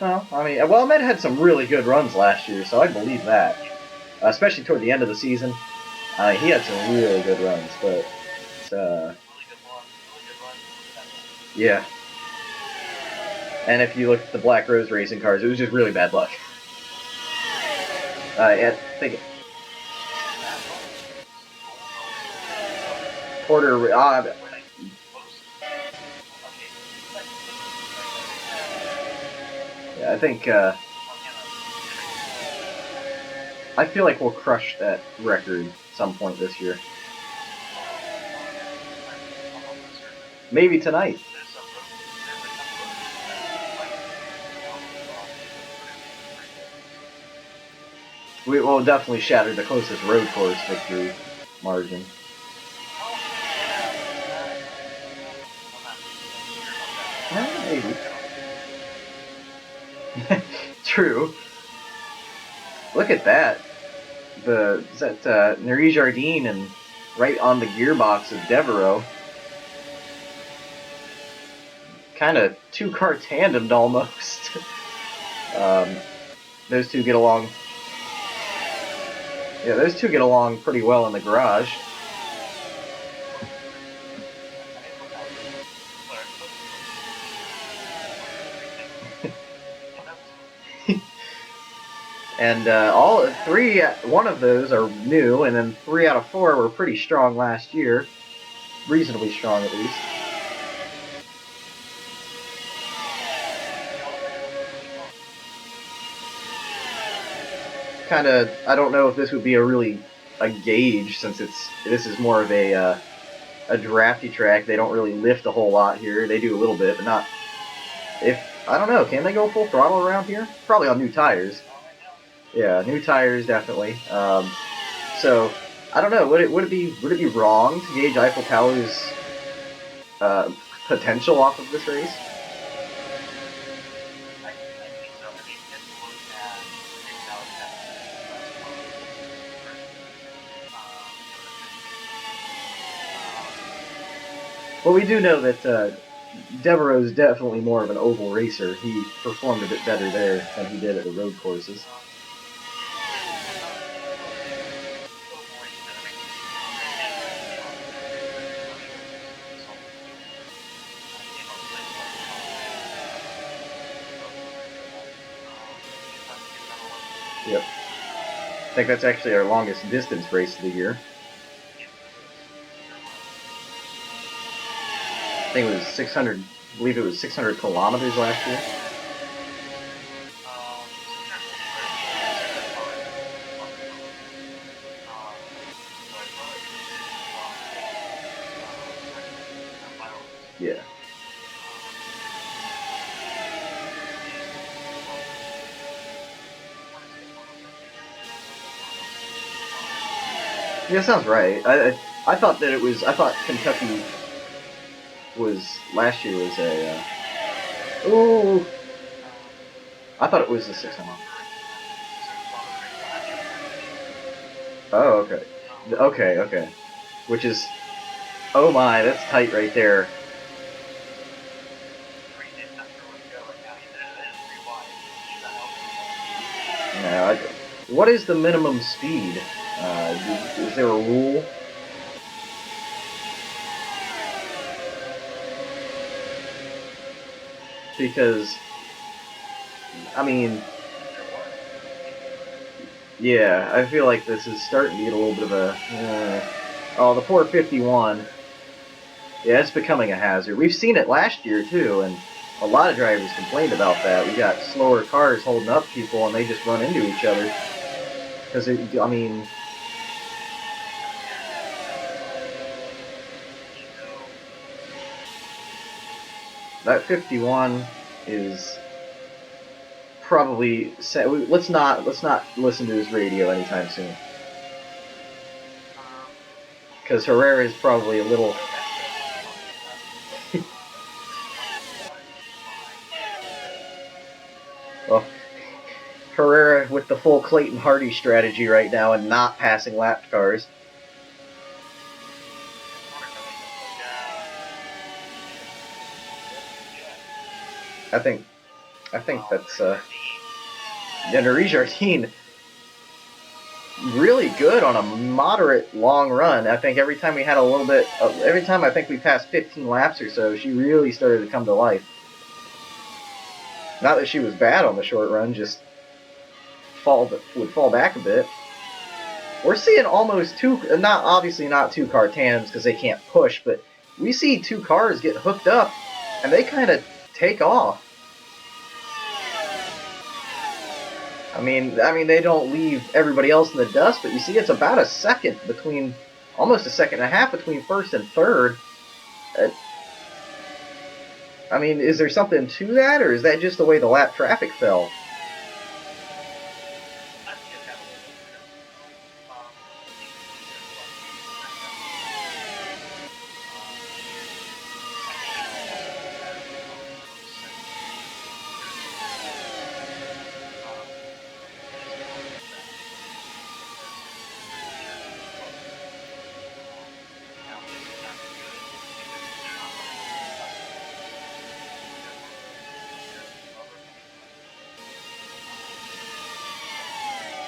Well, I mean, Ahmed had some really good runs last year, so I believe that. Especially toward the end of the season. He had some really good runs, but yeah. And if you look at the Black Rose racing cars, it was just really bad luck. I think Porter. Yeah, I think. I feel like we'll crush that record some point this year. Maybe tonight. We will definitely shatter the closest road course victory margin. Maybe. True. Look at that. Is that Neri Jardine and right on the gearbox of Devereaux. Kind of two-car tandem almost. Those two get along. Yeah, those two get along pretty well in the garage. And one of those are new, and then 3 out of 4 were pretty strong last year. Reasonably strong, at least. I don't know if this would be a gauge, since this is more of a drafty track. They don't really lift a whole lot here. They do a little bit, but not. I don't know, can they go full throttle around here? Probably on new tires. Yeah, new tires definitely. So I don't know. Would it be wrong to gauge Eiffel Tower's uh, potential off of this race? Well, we do know that Devereaux is definitely more of an oval racer. He performed a bit better there than he did at the road courses. Yep. I think that's actually our longest distance race of the year. I think it was 600. I believe it was 600 kilometers last year. Yeah. Yeah, sounds right. I thought that it was. I thought Kentucky was last year was a. Ooh. I thought it was a 600. Oh, okay. Okay. Which is. Oh my, that's tight right there. No, what is the minimum speed? Is there a rule? Because, I mean, yeah, I feel like this is starting to get a little bit of a. Oh, the 451. Yeah, it's becoming a hazard. We've seen it last year too, and a lot of drivers complained about that. We got slower cars holding up people, and they just run into each other. Because I mean, that 51 is probably. Let's not listen to his radio anytime soon. Because Herrera is probably a little. Well, Herrera with the full Clayton Hardy strategy right now and not passing lap cars. I think that's yeah, Nerij Jardine really good on a moderate long run. I think every time we had a little bit, every time I think we passed 15 laps or so, she really started to come to life. Not that she was bad on the short run, just would fall back a bit. We're seeing almost not obviously not two car tandems because they can't push, but we see two cars get hooked up and they kind of take off. I mean, they don't leave everybody else in the dust, but you see it's about a second between, almost a second and a half between first and third. I mean, is there something to that, or is that just the way the lap traffic fell?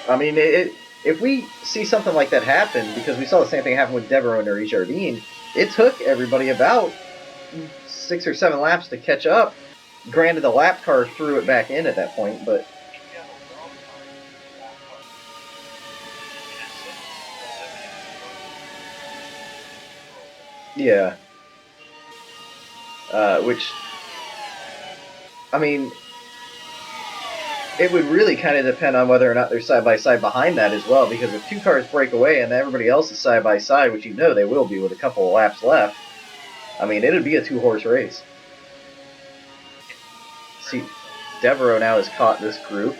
I mean, if we see something like that happen, because we saw the same thing happen with Devereaux and Jardine, it took everybody about 6 or 7 laps to catch up. Granted, the lap car threw it back in at that point, but Yeah. Which, I mean, it would really kind of depend on whether or not they're side by side behind that as well. Because if two cars break away and everybody else is side by side, which you know they will be with a couple of laps left, I mean, it'd be a two-horse race. See, Devereaux now has caught this group.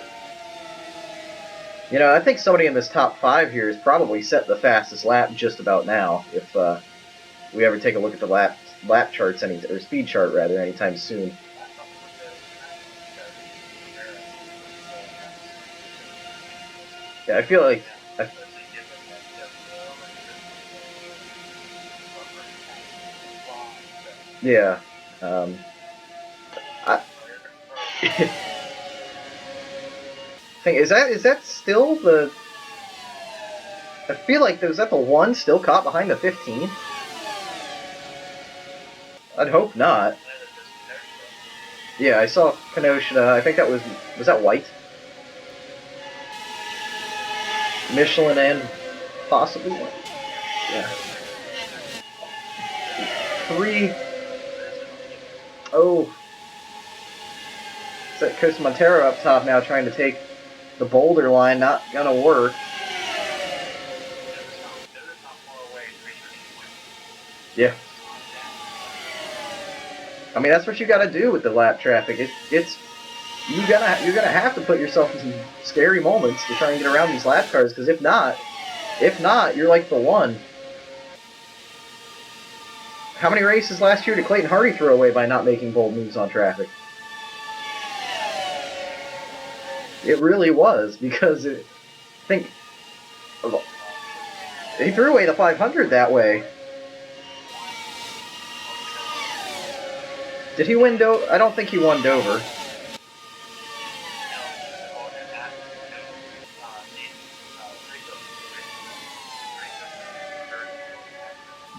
You know, I think somebody in this top 5 here has probably set the fastest lap just about now. If we ever take a look at the lap charts or speed chart rather anytime soon. Yeah, I feel like yeah. I think is that still the? I feel like is that the one still caught behind the 15? I'd hope not. Yeah, I saw Kenosha. I think that was that White, Michelin, and possibly White. Yeah, three. Oh, it's that Costa Montero up top now trying to take the Boulder line. Not gonna work. Yeah. I mean, that's what you got to do with the lap traffic. It's you're gonna have to put yourself in some scary moments to try and get around these lap cars. Because if not, you're like the one. How many races last year did Clayton Hardy throw away by not making bold moves on traffic? It really was because I think he threw away the 500 that way. Did he win Dover? I don't think he won Dover.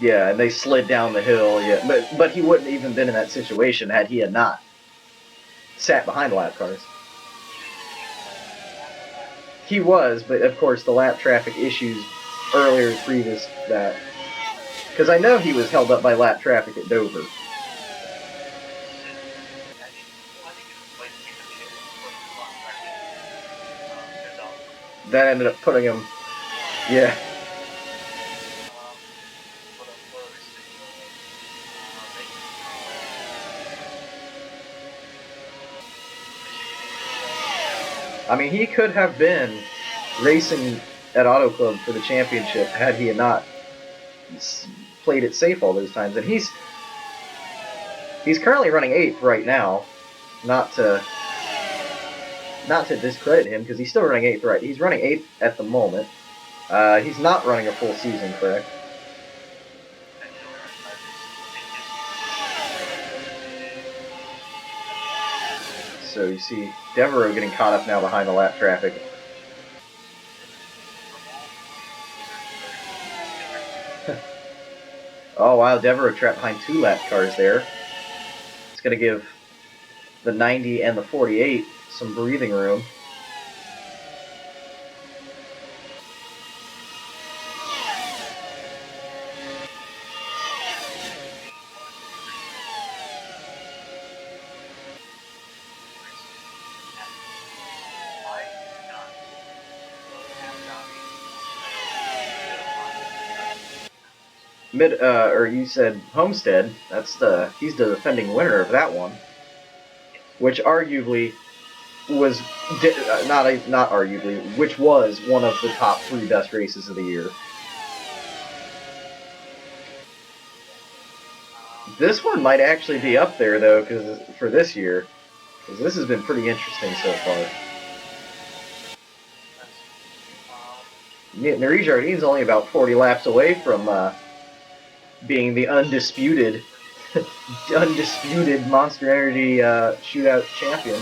Yeah, and they slid down the hill. Yeah, but he wouldn't even been in that situation had he had not sat behind the lap cars. He was, but of course the lap traffic issues earlier previous that because I know he was held up by lap traffic at Dover. That ended up putting him. Yeah. I mean, he could have been racing at Auto Club for the championship had he not played it safe all those times. And he's currently running eighth right now. Not to discredit him because he's still running eighth. Right, he's running eighth at the moment. He's not running a full season, correct? So you see Devereaux getting caught up now behind the lap traffic. Oh wow, Devereaux trapped behind two lap cars there. It's going to give the 90 and the 48 some breathing room. Or you said Homestead. He's the defending winner of that one, which arguably was not arguably, which was one of the top 3 best races of the year. This one might actually be up there though, because for this year, because this has been pretty interesting so far. Marie Jardine's only about 40 laps away from being the undisputed Monster Energy Shootout champion.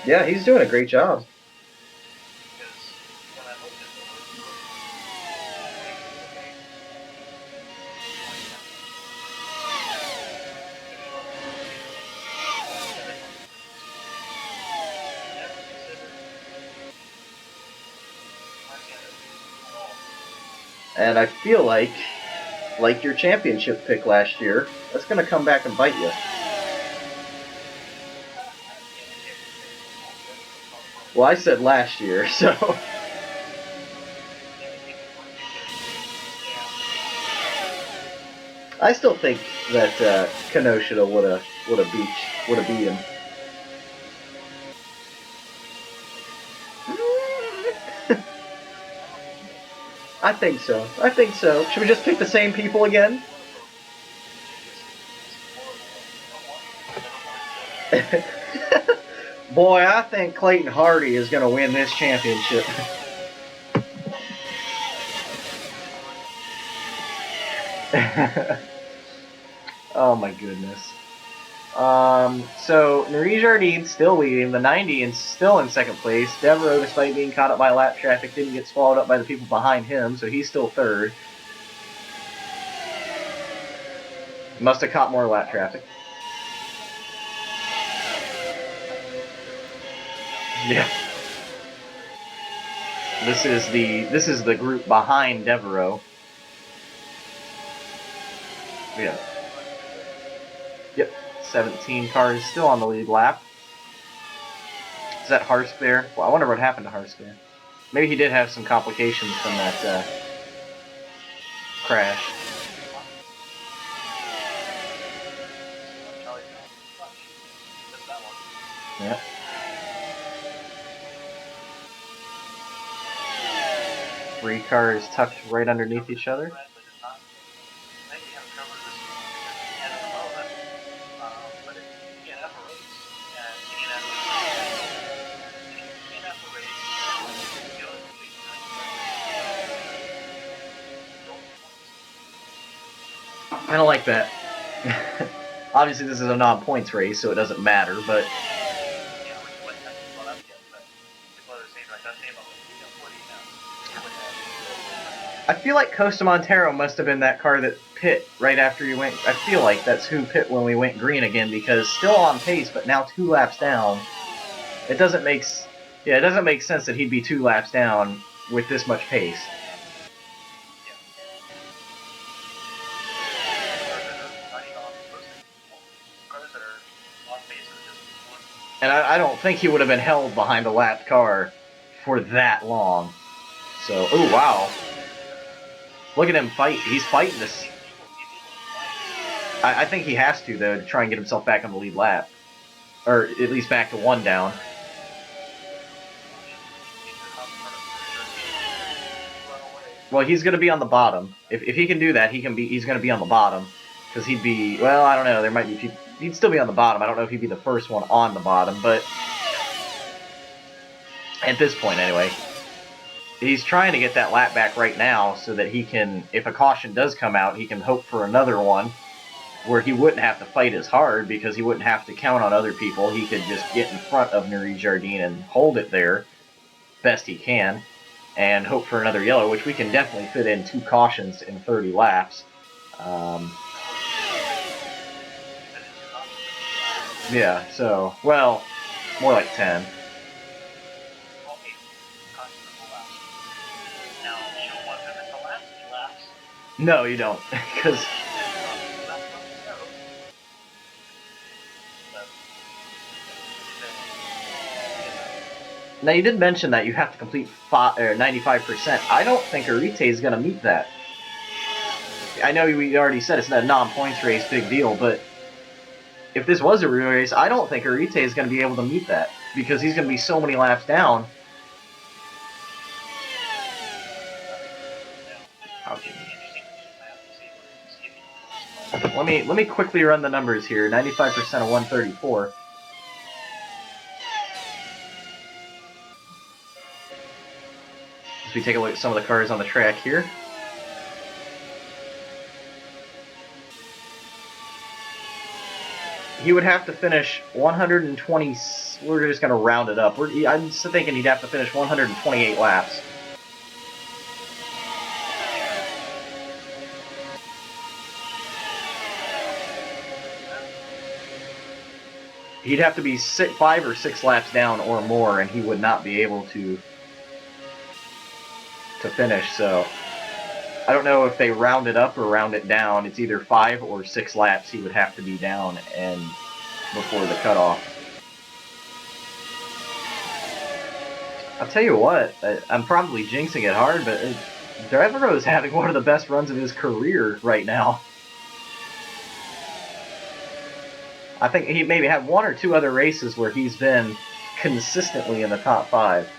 Yeah, he's doing a great job. And I feel like your championship pick last year, that's going to come back and bite you. Well, I said last year, so. I still think that Kenosha would have beat him. I think so. I think so. Should we just pick the same people again? Boy, I think Clayton Hardy is going to win this championship. Oh my goodness. So Nuri Jardine still leading, the 90 and still in second place. Devereaux, despite being caught up by lap traffic, didn't get swallowed up by the people behind him, so he's still third. Must have caught more lap traffic. Yeah. This is the group behind Devereaux. Yeah. Yep. 17 cars still on the lead lap. Is that Harsk there? Well, I wonder what happened to Harsk there. Maybe he did have some complications from that crash. Yeah. Three cars tucked right underneath each other. I don't like that. Obviously, this is a non-points race, so it doesn't matter, but... I feel like Costa Montero must have been that car that pit right after you went... I feel like that's who pit when we went green again, because still on pace, but now 2 laps down. It doesn't make... Yeah, it doesn't make sense that he'd be 2 laps down with this much pace. And I don't think he would have been held behind a lapped car for that long. So, oh wow. Look at him fight. He's fighting this. I think he has to, though, to try and get himself back on the lead lap. Or at least back to 1 down. Well, he's going to be on the bottom. If he can do that, he's going to be on the bottom. Because he'd be, well, I don't know, there might be people, he'd still be on the bottom. I don't know if he'd be the first one on the bottom, but at this point, anyway. He's trying to get that lap back right now so that he can, if a caution does come out, he can hope for another one where he wouldn't have to fight as hard because he wouldn't have to count on other people. He could just get in front of Nuri Jardine and hold it there best he can and hope for another yellow, which we can definitely fit in 2 cautions in 30 laps. Yeah, so, well, more like 10. No, you don't, because... Now, you did mention that you have to complete 95%. I don't think Arite is going to meet that. I know we already said it's not a non-points race, big deal, but if this was a real race, I don't think Arite is going to be able to meet that because he's going to be so many laps down. Let me quickly run the numbers here. 95% of 134. As we take a look at some of the cars on the track here. He would have to finish 120. We're just going to round it up. I'm thinking he'd have to finish 128 laps. He'd have to be 5 or 6 laps down or more, and he would not be able to finish. So I don't know if they round it up or round it down. It's either 5 or 6 laps he would have to be down and before the cutoff. I'll tell you what, I'm probably jinxing it hard, but Devereaux is having one of the best runs of his career right now. I think he maybe had 1 or 2 other races where he's been consistently in the top 5.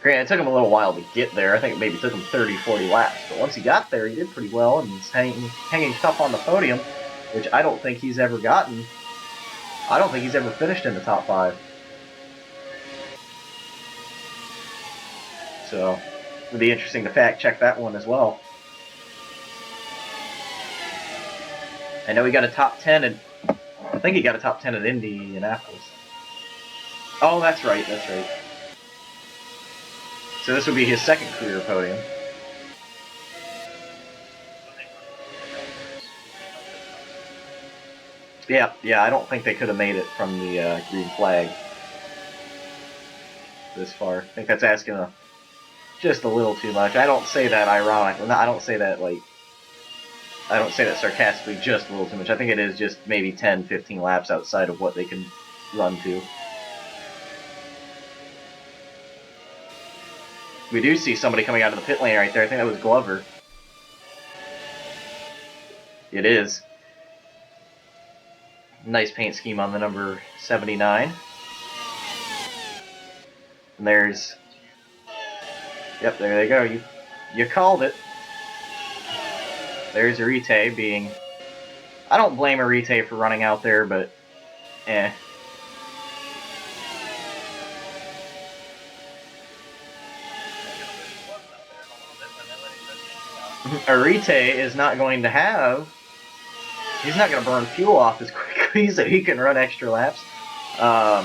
Granted, it took him a little while to get there. I think it maybe took him 30, 40 laps. But once he got there, he did pretty well and he's hanging tough on the podium, which I don't think he's ever gotten. I don't think he's ever finished in the top 5. So it'd be interesting to fact check that one as well. I know he got a top 10, and I think he got a top 10 at Indianapolis. Oh, that's right, that's right. So this would be his second career podium. Yeah, I don't think they could have made it from the green flag this far. I think that's asking just a little too much. I don't say that ironically. I don't say that sarcastically, just a little too much. I think it is just maybe 10, 15 laps outside of what they can run to. We do see somebody coming out of the pit lane right there. I think that was Glover. It is. Nice paint scheme on the number 79. And there's... Yep, there they go. You called it. There's Arite being... I don't blame Arite for running out there, but... Arite is not going to have... He's not going to burn fuel off as quickly so he can run extra laps. That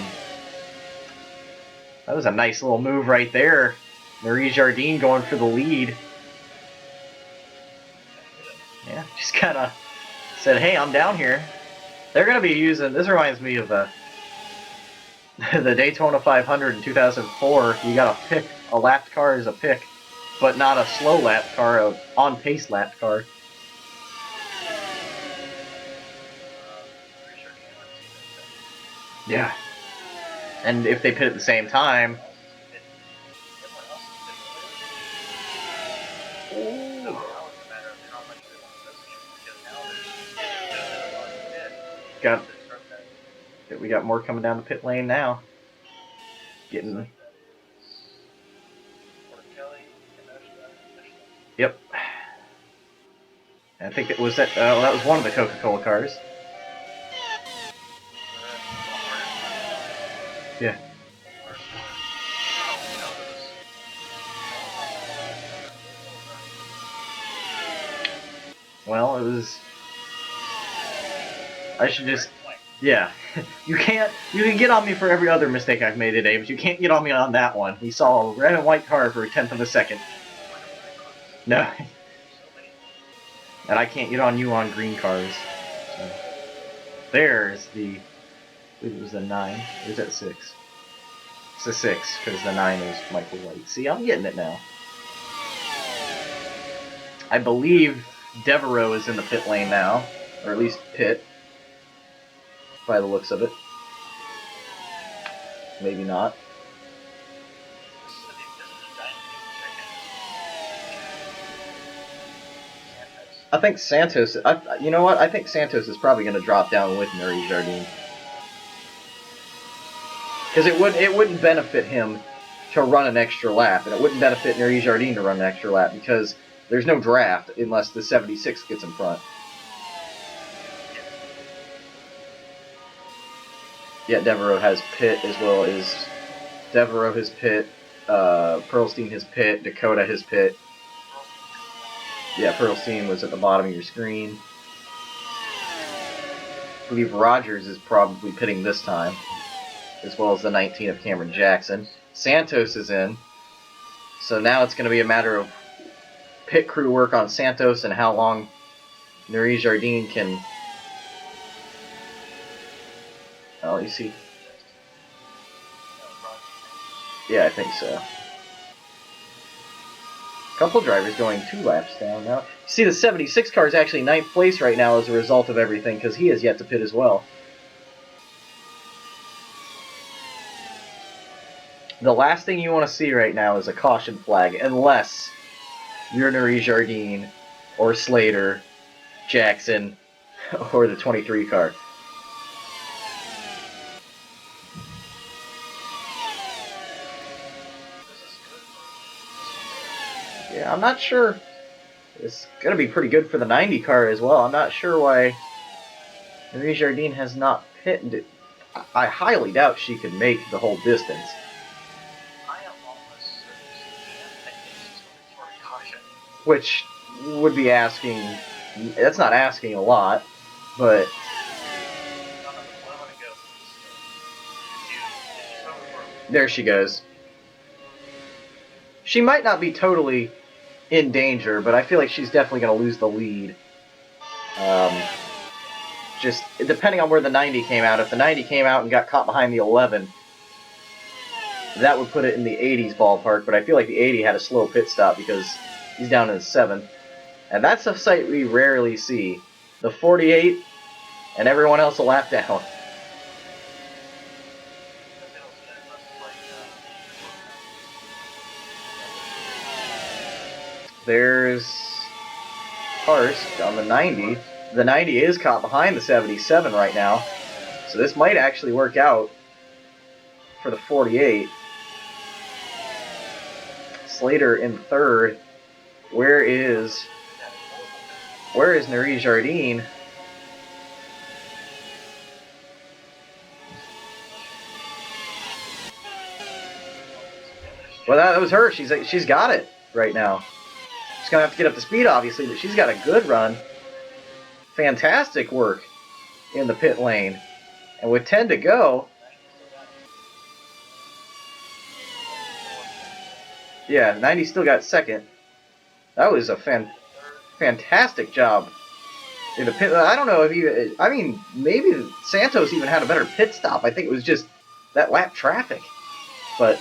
was a nice little move right there. Marie Jardine going for the lead. Yeah, just kind of said, hey, I'm down here. They're going to be using... This reminds me of the Daytona 500 in 2004. You got to pick a lapped car as a pick, but not a slow lapped car, a on-pace lapped car. Yeah. And if they pit at the same time... We got more coming down the pit lane now. Getting... Yep. I think it was that was one of the Coca-Cola cars. Yeah. Well, it was... I should just... Yeah. You can get on me for every other mistake I've made today, but you can't get on me on that one. We saw a red and white car for a tenth of a second. No. And I can't get on you on green cars. So. There's the... I believe it was the 9. Or is that 6? It's the 6, because the 9 is Michael White. See, I'm getting it now. I believe Devereaux is in the pit lane now. Or at least pit. By the looks of it. Maybe not. I think Santos... you know what? I think Santos is probably going to drop down with Marie Jardine. Because it wouldn't benefit him to run an extra lap, and it wouldn't benefit Marie Jardine to run an extra lap, because there's no draft unless the 76 gets in front. Yeah, Devereaux has pit as well as... Devereaux his pit, Pearlstein his pit, Dakota his pit. Yeah, Pearlstein was at the bottom of your screen. I believe Rogers is probably pitting this time, as well as the 19 of Cameron Jackson. Santos is in, so now it's going to be a matter of pit crew work on Santos and how long Marie Jardine can... Oh, you see... Yeah, I think so. Couple drivers going 2 laps down now. See, the 76 car is actually 9th place right now as a result of everything because he has yet to pit as well. The last thing you want to see right now is a caution flag, unless you're Nuri Jardine or Slater, Jackson, or the 23 car. Yeah, I'm not sure. It's going to be pretty good for the 90 car as well. I'm not sure why Nuri Jardine has not pitted. I highly doubt she could make the whole distance. Which would be asking. That's not asking a lot, but. There she goes. She might not be totally in danger, but I feel like she's definitely going to lose the lead. Just depending on where the 90 came out. If the 90 came out and got caught behind the 11, that would put it in the 80s ballpark, but I feel like the 80 had a slow pit stop because he's down in the 7th. And that's a sight we rarely see. The 48 and everyone else a lap down. There's Karsk on the 90. The 90 is caught behind the 77 right now. So this might actually work out for the 48. Slater in 3rd. Where is Nuri Jardine? Well, that was her. She's got it right now. She's gonna have to get up to speed, obviously, but she's got a good run. Fantastic work in the pit lane, and with 10 to go. Yeah, 90 still got 2nd. That was a fantastic job in the pit. I don't know if you. I mean, maybe Santos even had a better pit stop. I think it was just that lap traffic, but.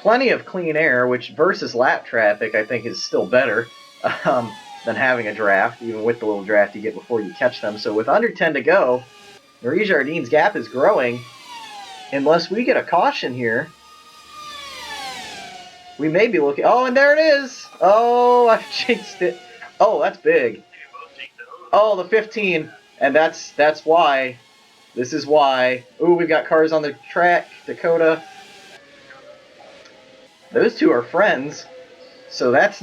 Plenty of clean air, which versus lap traffic I think is still better than having a draft, even with the little draft you get before you catch them. So with under 10 to go, Nuri Jardine's gap is growing. Unless we get a caution here, we may be looking. Oh, and there it is. Oh, I jinxed it. Oh, that's big. Oh, the 15, and that's why. This is why. Ooh, we've got cars on the track. Dakota. Those two are friends, so that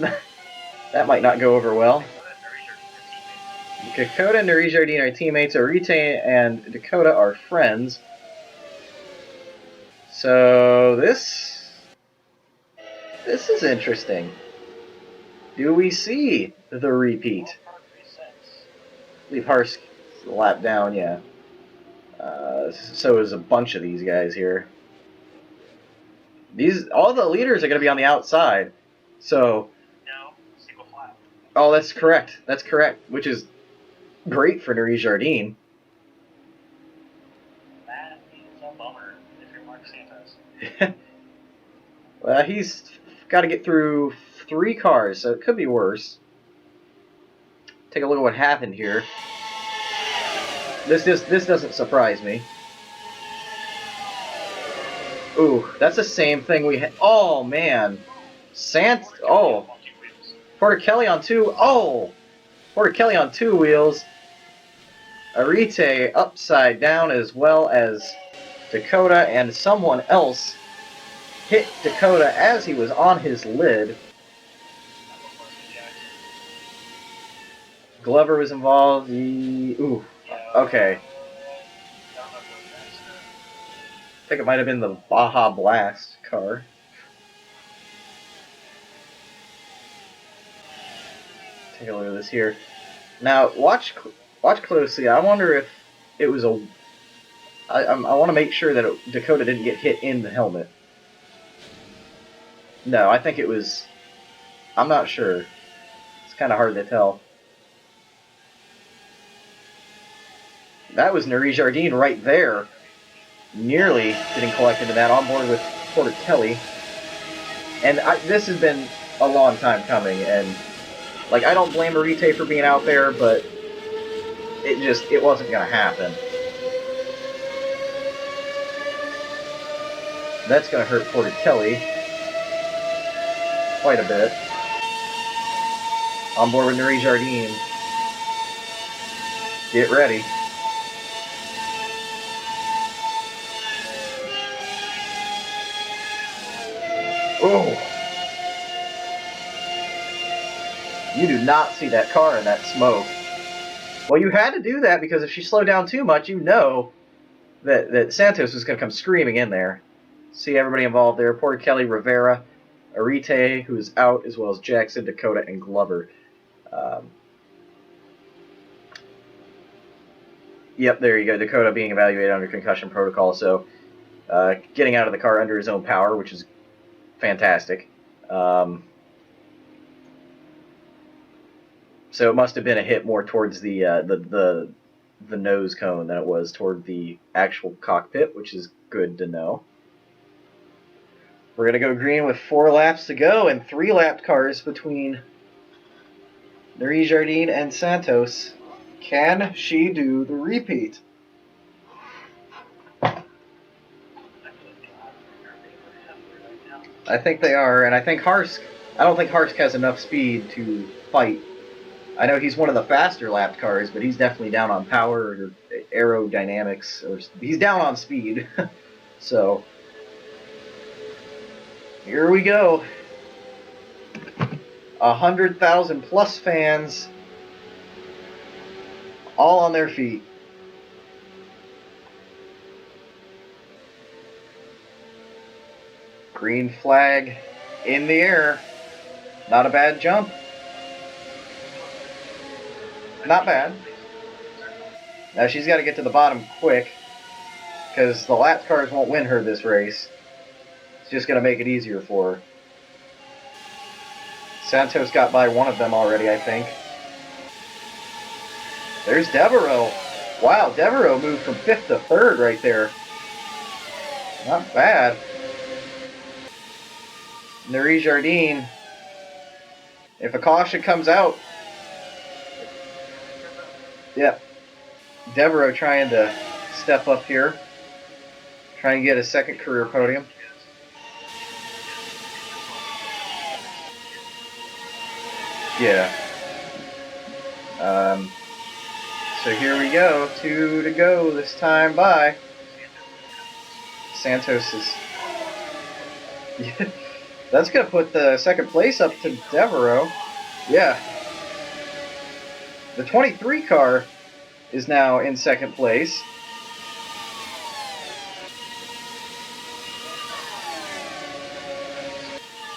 might not go over well. Dakota and Nuri Jardine are teammates. Orite and Dakota are friends. So this is interesting. Do we see the repeat? Leave Harsk a lap down, yeah. So is a bunch of these guys here. All the leaders are going to be on the outside. So. No, single flat. Oh, that's correct. That's correct. Which is great for Nuri Jardine. That is a bummer if you're Mark Santos. Well, he's got to get through 3 cars, so it could be worse. Take a look at what happened here. This doesn't surprise me. Ooh, that's the same thing we had. Oh, man. Oh. Porter Kelly on 2. Oh. Porter Kelly on 2 wheels. Arite upside down, as well as Dakota, and someone else hit Dakota as he was on his lid. Glover was involved. Ooh. Okay. I think it might have been the Baja Blast car. Take a look at this here. Now, watch closely. I wonder if it was a. I want to make sure that Dakota didn't get hit in the helmet. No, I think it was. I'm not sure. It's kind of hard to tell. That was Nuri Jardine right there. nearly getting collected into that, on board with Porter Kelly. And this has been a long time coming, and like I don't blame Arite for being out there, but it wasn't gonna happen. That's gonna hurt Porter Kelly quite a bit. On board with Nuri Jardine. Get ready. Oh! You do not see that car in that smoke. Well, you had to do that because if she slowed down too much, you know that Santos was going to come screaming in there. See everybody involved there. Porter Kelly, Rivera, Arite, who is out, as well as Jackson, Dakota, and Glover. Yep, there you go. Dakota being evaluated under concussion protocol. So getting out of the car under his own power, which is fantastic. So it must have been a hit more towards the nose cone than it was toward the actual cockpit, which is good to know. We're going to go green with 4 laps to go and 3 lapped cars between Nuri Jardine and Santos. Can she do the repeat? I think they are, and I think Harsk. I don't think Harsk has enough speed to fight. I know he's one of the faster lapped cars, but he's definitely down on power or aerodynamics, or he's down on speed. So here we go. 100,000 plus fans, all on their feet. Green flag in the air. Not a bad jump. Not bad. Now she's got to get to the bottom quick, because the lap cars won't win her this race. It's just going to make it easier for her. Santos got by one of them already, I think. There's Devereaux. Wow, Devereaux moved from 5th to 3rd right there. Not bad. Nuri Jardine. If a caution comes out. Yep. Devereaux trying to step up here. Trying to get a second career podium. Yeah. So here we go. 2 to go this time by. Santos is... That's going to put the second place up to Devereaux. Yeah. The 23 car is now in second place.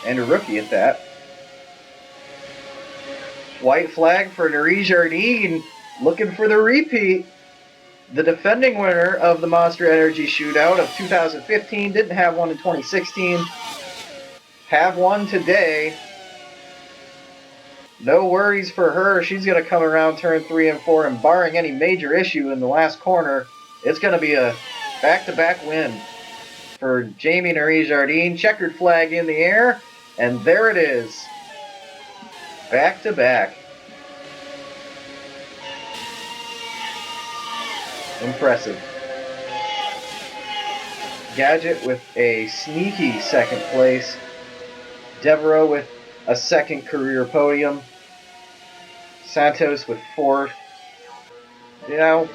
And a rookie at that. White flag for Nuri Jardine, looking for the repeat. The defending winner of the Monster Energy Shootout of 2015, didn't have one in 2016. Have one today. No worries for her. She's going to come around turn 3 and 4, and barring any major issue in the last corner, it's going to be a back-to-back win for Jamie Nuri Jardine. Checkered flag in the air, and there it is. Back-to-back. Impressive. Gadget with a sneaky second place. Devereaux with a second career podium. Santos with 4th. You know.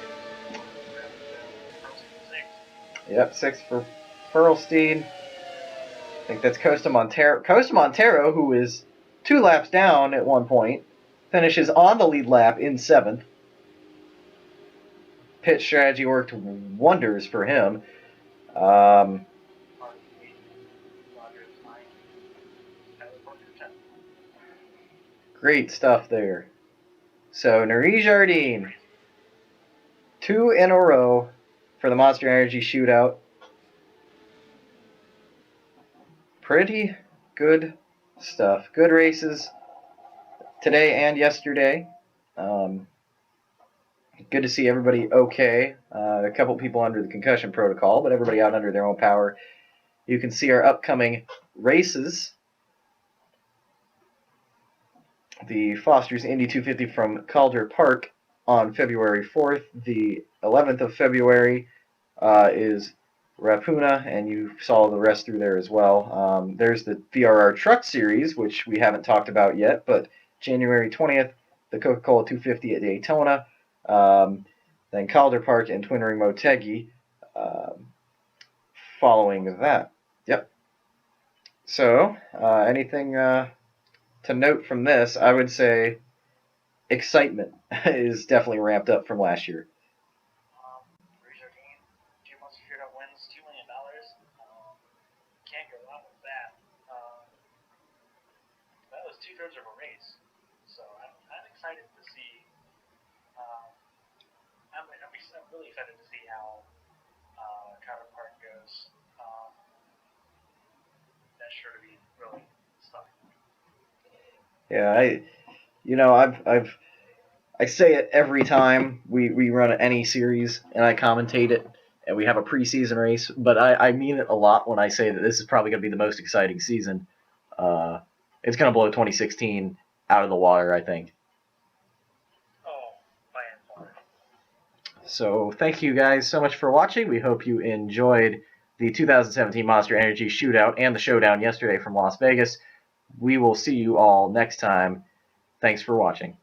Yep, 6th for Furlstein. I think that's Costa Montero. Costa Montero, who is 2 laps down at one point, finishes on the lead lap in 7th. Pit strategy worked wonders for him. Great stuff there. So Nuri Jardine, 2 in a row for the Monster Energy Shootout. Pretty good stuff. Good races today and yesterday. Good to see everybody okay. A couple people under the concussion protocol, but everybody out under their own power. You can see our upcoming races. The Foster's Indy 250 from Calder Park on February 4th. The 11th of February is Rapuna, and you saw the rest through there as well. There's the VRR Truck Series, which we haven't talked about yet, but January 20th, the Coca-Cola 250 at Daytona, then Calder Park and Twin Ring Motegi following that. Yep. So, anything to note from this? I would say excitement is definitely ramped up from last year. Racer team, 2 months of Shootout wins, $2 million. Can't go wrong with that. That was 2/3 of a race, so I'm excited to see. I'm really excited to see how Calder Park goes. That's sure to be really stunning. Yeah, I say it every time we run any series and I commentate it and we have a preseason race, but I mean it a lot when I say that this is probably going to be the most exciting season. It's going to blow 2016 out of the water, I think. Oh, by and far. So thank you guys so much for watching. We hope you enjoyed the 2017 Monster Energy Shootout and the showdown yesterday from Las Vegas. We will see you all next time. Thanks for watching.